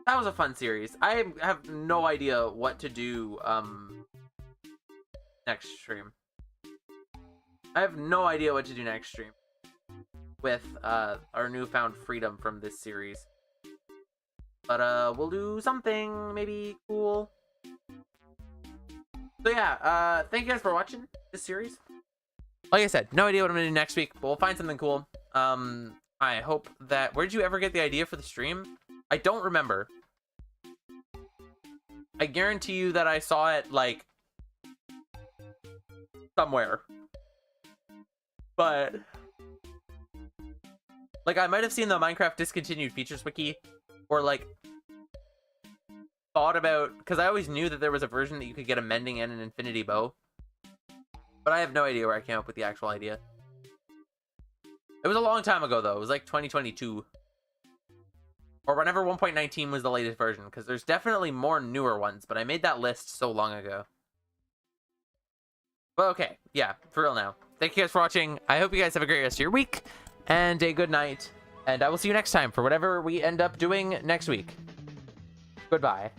That was a fun series. I have no idea what to do next stream. I have no idea what to do next stream with our newfound freedom from this series. But we'll do something maybe cool. So yeah, thank you guys for watching this series. Like I said, no idea what I'm gonna do next week, but we'll find something cool. I hope that... Where did you ever get the idea for the stream? I don't remember. I guarantee you that I saw it, like, somewhere. But, like, I might have seen the Minecraft discontinued features wiki, or, like, thought about... Because I always knew that there was a version that you could get a mending and an infinity bow. But I have no idea where I came up with the actual idea. It was a long time ago, though. It was like 2022. Or whenever 1.19 was the latest version, because there's definitely more newer ones, but I made that list so long ago. But okay, yeah, for real now. Thank you guys for watching. I hope you guys have a great rest of your week, and a good night. And I will see you next time for whatever we end up doing next week. Goodbye.